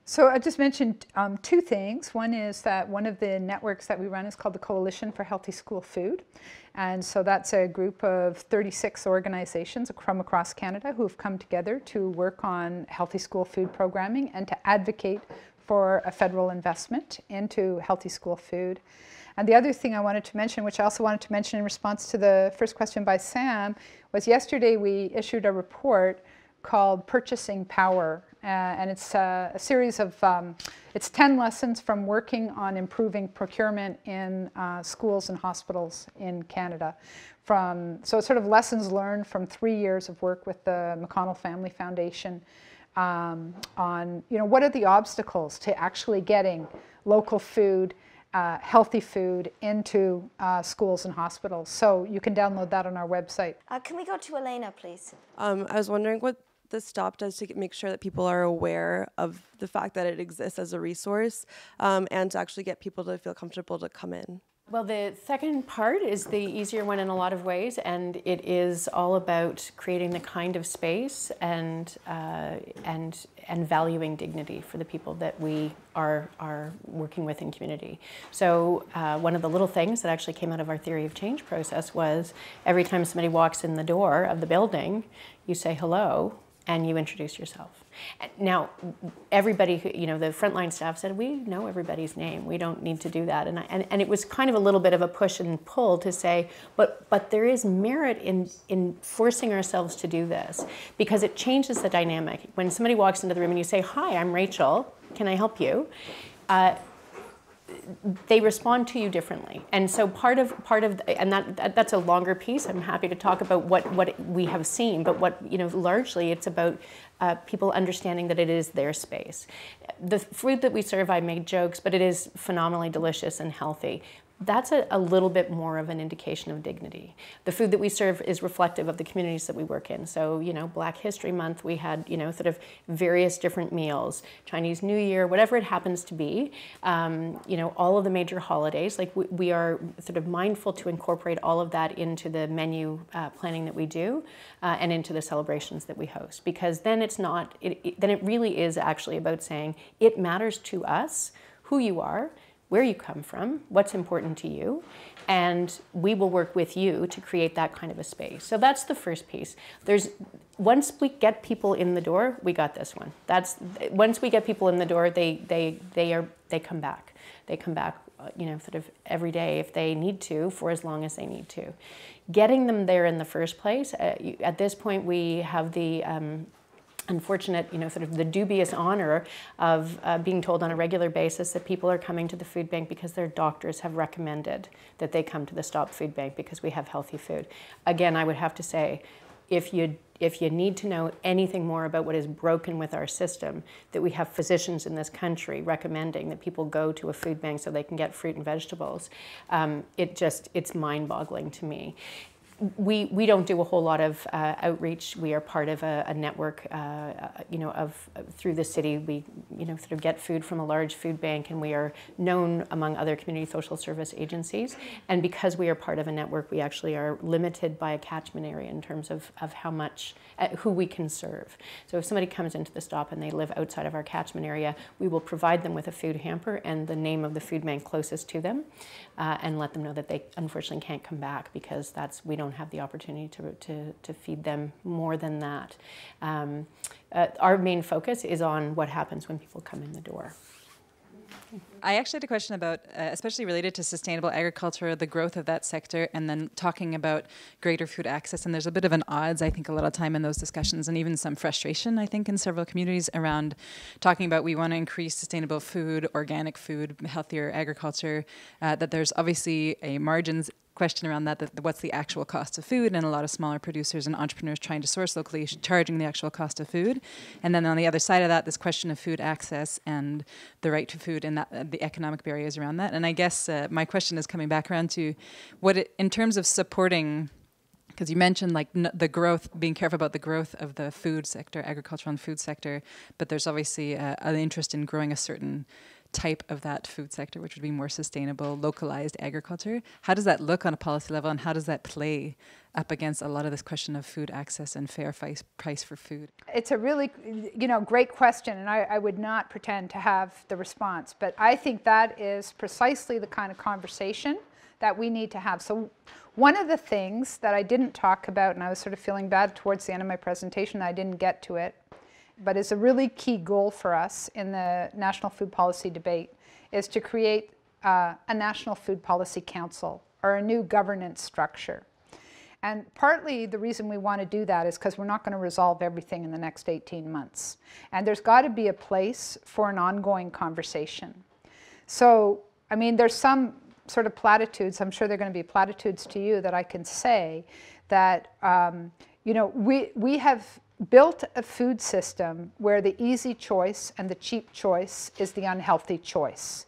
So I just mentioned two things. One is that one of the networks that we run is called the Coalition for Healthy School Food. And so that's a group of 36 organizations from across Canada who have come together to work on healthy school food programming and to advocate for a federal investment into healthy school food. And the other thing I wanted to mention, which I also wanted to mention in response to the first question by Sam, was yesterday we issued a report called Purchasing Power. And it's a series of, it's 10 lessons from working on improving procurement in schools and hospitals in Canada. So it's sort of lessons learned from 3 years of work with the McConnell Family Foundation on, what are the obstacles to actually getting local food, healthy food into schools and hospitals. So you can download that on our website. Can we go to Elena, please? I was wondering what the STOP does to make sure that people are aware of the fact that it exists as a resource and to actually get people to feel comfortable to come in. Well, the second part is the easier one in a lot of ways, and it is all about creating the kind of space and valuing dignity for the people that we are working with in community. So one of the little things that actually came out of our theory of change process was every time somebody walks in the door of the building, you say hello and you introduce yourself. Now, everybody, the frontline staff said, we know everybody's name. We don't need to do that. And it was kind of a little bit of a push and pull to say, but there is merit in forcing ourselves to do this because it changes the dynamic. When somebody walks into the room and you say, hi, I'm Rachel, can I help you? They respond to you differently. And so part of and that's a longer piece. I'm happy to talk about what we have seen, but largely it's about people understanding that it is their space. The food that we serve, I made jokes, but it is phenomenally delicious and healthy. That's a little bit more of an indication of dignity. The food that we serve is reflective of the communities that we work in. So, Black History Month, we had, sort of various different meals, Chinese New Year, whatever it happens to be, all of the major holidays. Like we are sort of mindful to incorporate all of that into the menu planning that we do and into the celebrations that we host. Because then then it really is actually about saying it matters to us who you are, where you come from, what's important to you, and we will work with you to create that kind of a space. So that's the first piece. Once we get people in the door, we got this one. Once we get people in the door, they come back. They come back, sort of every day if they need to, for as long as they need to. Getting them there in the first place, at this point we have the unfortunate, sort of the dubious honor of being told on a regular basis that people are coming to the food bank because their doctors have recommended that they come to the Stop Food Bank because we have healthy food. Again, I would have to say, if you need to know anything more about what is broken with our system, that we have physicians in this country recommending that people go to a food bank so they can get fruit and vegetables, it's mind-boggling to me. We don't do a whole lot of outreach. We are part of a network, through the city. We, sort of get food from a large food bank, and we are known among other community social service agencies. And because we are part of a network, we actually are limited by a catchment area in terms of how much, who we can serve. So if somebody comes into the stop and they live outside of our catchment area, we will provide them with a food hamper and the name of the food bank closest to them, and let them know that they unfortunately can't come back because we don't don't have the opportunity to feed them more than that. Our main focus is on what happens when people come in the door. I actually had a question about, especially related to sustainable agriculture, the growth of that sector, and then talking about greater food access. And there's a bit of an odds, I think, a lot of time in those discussions, and even some frustration, I think, in several communities around talking about we want to increase sustainable food, organic food, healthier agriculture, that there's obviously a margins question around that what's the actual cost of food, and a lot of smaller producers and entrepreneurs trying to source locally charging the actual cost of food. And then on the other side of that, this question of food access and the right to food and that, the economic barriers around that. And I guess my question is coming back around to in terms of supporting, because you mentioned like the growth, being careful about the growth of the food sector, agricultural and food sector, but there's obviously an interest in growing a certain type of that food sector, which would be more sustainable, localized agriculture. How does that look on a policy level, and how does that play up against a lot of this question of food access and fair price for food? It's a really, great question, and I would not pretend to have the response, but I think that is precisely the kind of conversation that we need to have. So one of the things that I didn't talk about, and I was sort of feeling bad towards the end of my presentation, I didn't get to it, but is a really key goal for us in the national food policy debate, is to create a National Food Policy Council, or a new governance structure. And partly the reason we want to do that is because we're not going to resolve everything in the next 18 months. And there's got to be a place for an ongoing conversation. So, I mean, there's some sort of platitudes, I'm sure they're going to be platitudes to you, that I can say that, we have built a food system where the easy choice and the cheap choice is the unhealthy choice.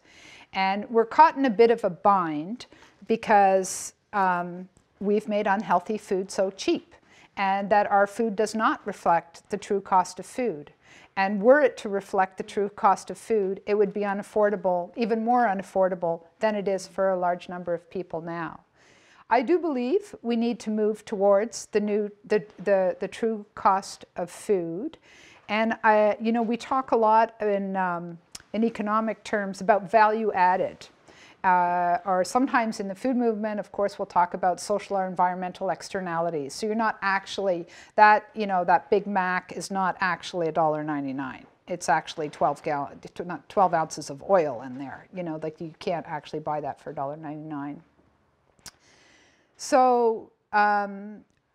And we're caught in a bit of a bind because we've made unhealthy food so cheap, and that our food does not reflect the true cost of food. And were it to reflect the true cost of food, it would be unaffordable, even more unaffordable than it is for a large number of people now. I do believe we need to move towards the true cost of food, and we talk a lot in economic terms about value added, or sometimes in the food movement, of course, we'll talk about social or environmental externalities. So you're not actually that Big Mac is not actually $1.99. It's actually 12 ounces of oil in there. Like you can't actually buy that for $1.99. So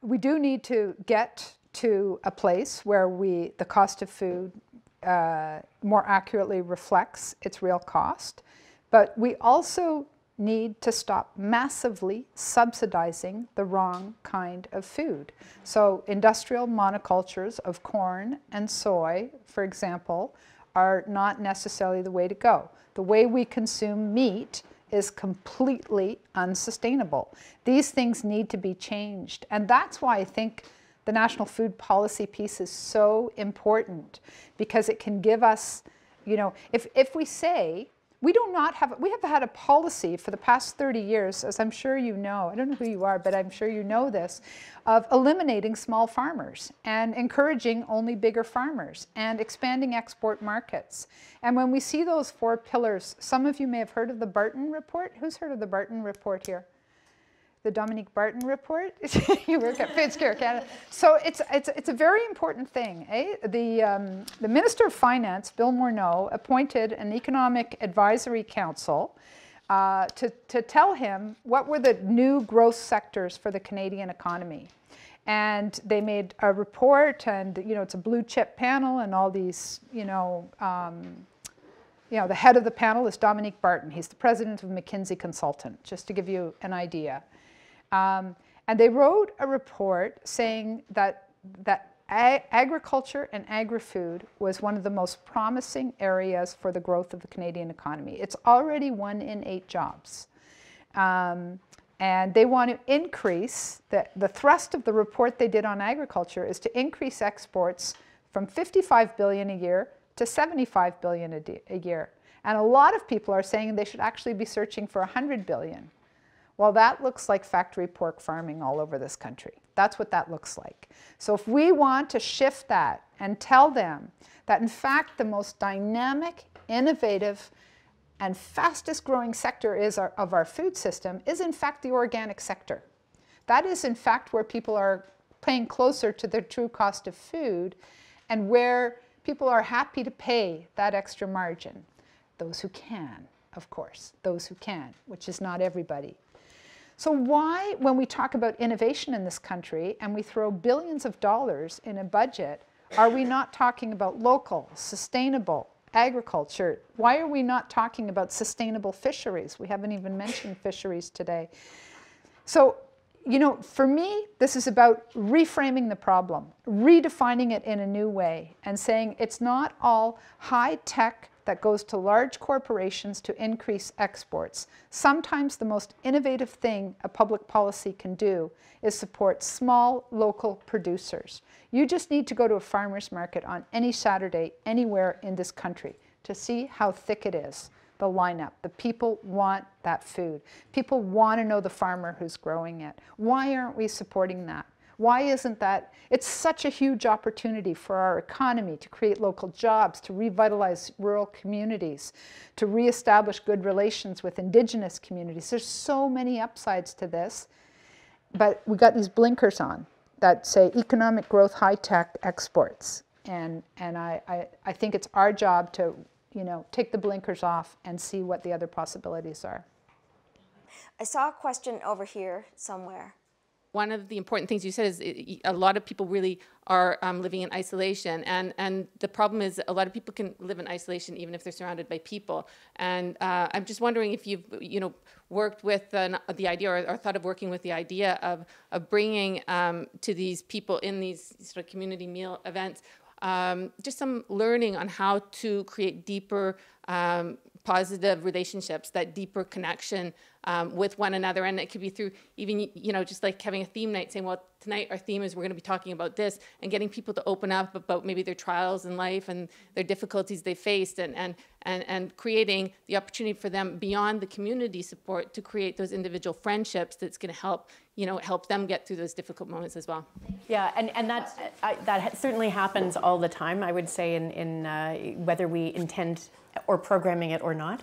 we do need to get to a place where the cost of food more accurately reflects its real cost. But we also need to stop massively subsidizing the wrong kind of food. So industrial monocultures of corn and soy, for example, are not necessarily the way to go. The way we consume meat is completely unsustainable. These things need to be changed. And that's why I think the national food policy piece is so important, because it can give us, if we say, we have had a policy for the past 30 years, as I'm sure you know, I don't know who you are, but I'm sure you know this, of eliminating small farmers and encouraging only bigger farmers and expanding export markets. And when we see those 4 pillars, some of you may have heard of the Barton Report. Who's heard of the Barton Report here? The Dominique Barton Report? You work at Food Security Canada. So it's a very important thing. The Minister of Finance, Bill Morneau, appointed an Economic Advisory Council to tell him what were the new growth sectors for the Canadian economy. And they made a report, and it's a blue chip panel, and all these, the head of the panel is Dominique Barton. He's the president of McKinsey Consultant, just to give you an idea. And they wrote a report saying that agriculture and agri-food was one of the most promising areas for the growth of the Canadian economy. It's already 1 in 8 jobs. And they want to increase, the thrust of the report they did on agriculture is to increase exports from $55 billion a year to $75 billion a year. And a lot of people are saying they should actually be searching for $100 billion. Well, that looks like factory pork farming all over this country. That's what that looks like. So if we want to shift that and tell them that, in fact, the most dynamic, innovative, and fastest growing sector of our food system is, in fact, the organic sector. That is, in fact, where people are paying closer to the true cost of food and where people are happy to pay that extra margin. Those who can, of course, those who can, which is not everybody. So why, when we talk about innovation in this country and we throw billions of dollars in a budget, are we not talking about local, sustainable agriculture? Why are we not talking about sustainable fisheries? We haven't even mentioned fisheries today. So, you know, for me, this is about reframing the problem, redefining it in a new way, and saying it's not all high tech that goes to large corporations to increase exports. Sometimes the most innovative thing a public policy can do is support small local producers. You just need to go to a farmer's market on any Saturday anywhere in this country to see how thick it is, the lineup. The people want that food. People want to know the farmer who's growing it. Why aren't we supporting that? Why isn't that? It's such a huge opportunity for our economy to create local jobs, to revitalize rural communities, to reestablish good relations with Indigenous communities. There's so many upsides to this, but we got these blinkers on that say economic growth, high-tech, exports. And I think it's our job to, you know, take the blinkers off and see what the other possibilities are. I saw a question over here somewhere. One of the important things you said is a lot of people really are living in isolation, and the problem is a lot of people can live in isolation even if they're surrounded by people. And I'm just wondering if you've worked with the idea or thought of working with the idea of bringing to these people in these sort of community meal events just some learning on how to create deeper positive relationships, that deeper connection with one another. And it could be through even, just like having a theme night, saying, well, tonight our theme is we're going to be talking about this, and getting people to open up about maybe their trials in life and their difficulties they faced, and creating the opportunity for them beyond the community support to create those individual friendships that's going to help, help them get through those difficult moments as well. Yeah, and that certainly happens all the time, I would say, in whether we intend or programming it or not.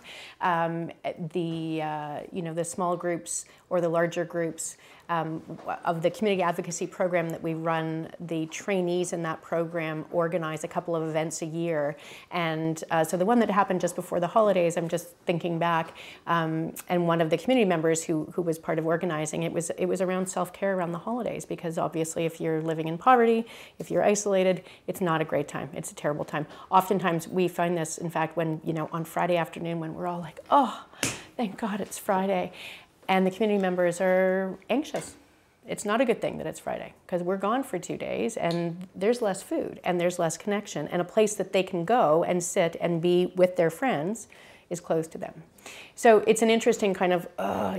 The small groups or the larger groups of the community advocacy program that we run, the trainees in that program organize a couple of events a year. And so the one that happened just before the holidays, I'm just thinking back, and one of the community members who was part of organizing, it was around self-care around the holidays, because obviously if you're living in poverty, if you're isolated, it's not a great time. It's a terrible time. Oftentimes we find this, in fact, when, on Friday afternoon, when we're all like, oh, thank God it's Friday. And the community members are anxious. It's not a good thing that it's Friday, because we're gone for 2 days and there's less food and there's less connection, and a place that they can go and sit and be with their friends is closed to them. So it's an interesting kind of,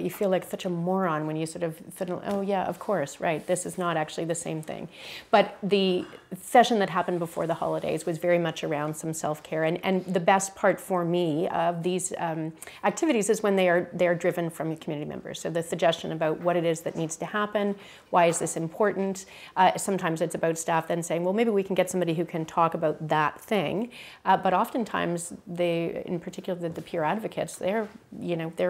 you feel like such a moron when you sort of, oh yeah, of course, right, this is not actually the same thing. But the session that happened before the holidays was very much around some self-care, and the best part for me of these activities is when they are driven from community members. So the suggestion about what it is that needs to happen, why is this important. Sometimes it's about staff then saying, well, maybe we can get somebody who can talk about that thing. But oftentimes, in particular the peer advocates, they're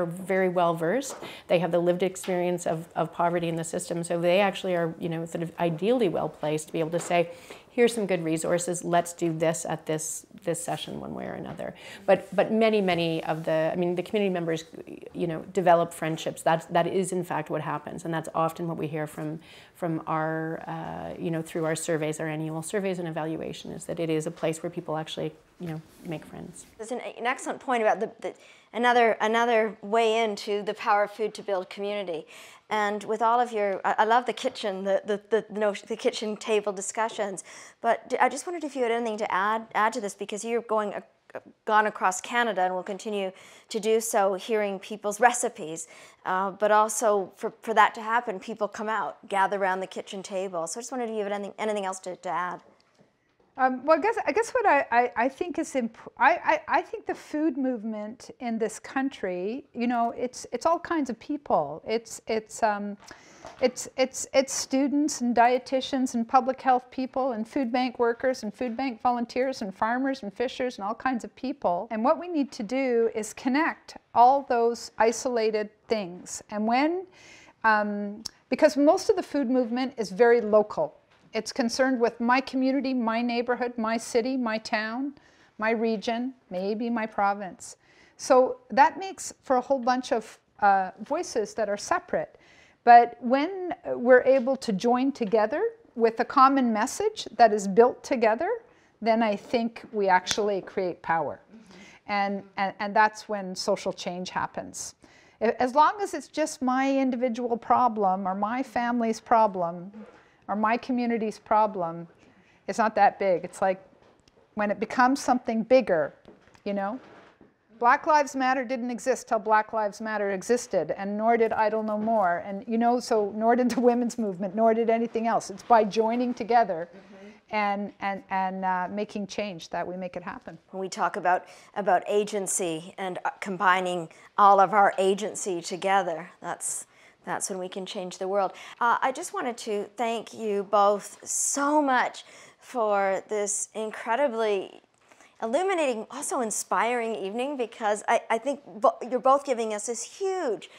very well versed. They have the lived experience of poverty in the system, so they actually are, sort of ideally well placed to be able to say, here's some good resources, let's do this at this session one way or another. But many of the community members, develop friendships. That is in fact what happens, and that's often what we hear from our, through our surveys, our annual surveys and evaluation, is that it is a place where people actually, make friends. There's an excellent point about another way into the power of food to build community. And with all of your, I love the kitchen, the kitchen table discussions. But I just wondered if you had anything to add to this, because you're gone across Canada and will continue to do so, hearing people's recipes. But also for that to happen, people come out, gather around the kitchen table. So I just wondered if you had anything else to add. Well, I guess what I think is I think the food movement in this country, it's all kinds of people. It's students and dietitians and public health people and food bank workers and food bank volunteers and farmers and fishers and all kinds of people. And what we need to do is connect all those isolated things. And when Because most of the food movement is very local. It's concerned with my community, my neighborhood, my city, my town, my region, maybe my province. So that makes for a whole bunch of voices that are separate. But when we're able to join together with a common message that is built together, then I think we actually create power. And that's when social change happens. As long as it's just my individual problem or my family's problem or my community's problem, it's not that big. It's like when it becomes something bigger, you know? Black Lives Matter didn't exist till Black Lives Matter existed, and nor did Idle No More, and you know, so nor did the women's movement, nor did anything else. It's by joining together and making change that we make it happen. When we talk about agency and combining all of our agency together, that's when we can change the world. I just wanted to thank you both so much for this incredibly illuminating, also inspiring evening, because I think you're both giving us this huge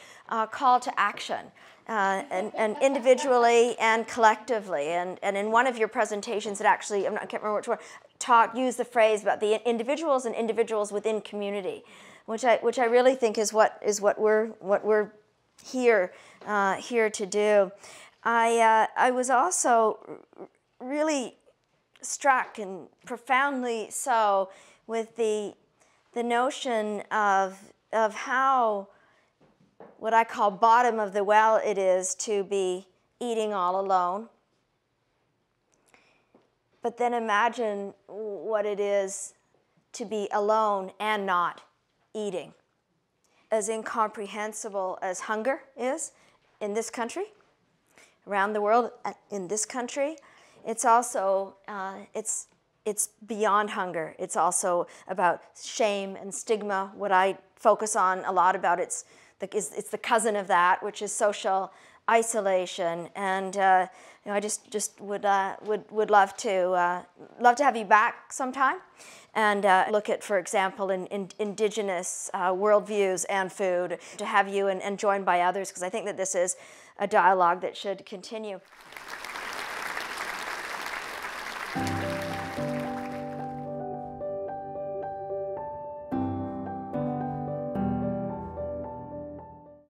call to action, and individually and collectively. And in one of your presentations, it actually, I can't remember which one, used the phrase about the individuals and individuals within community, which I really think is what we're here to do. I was also really struck, and profoundly so, with the notion of how, what I call bottom of the well it is to be eating all alone. But then imagine what it is to be alone and not eating. As incomprehensible as hunger is in this country, around the world, in this country, it's also, it's beyond hunger. It's also about shame and stigma. What I focus on a lot about, it's the cousin of that, which is social isolation. And you know, I just would love to have you back sometime, and look at, for example, in Indigenous worldviews and food, to have you and joined by others, because I think that this is a dialogue that should continue.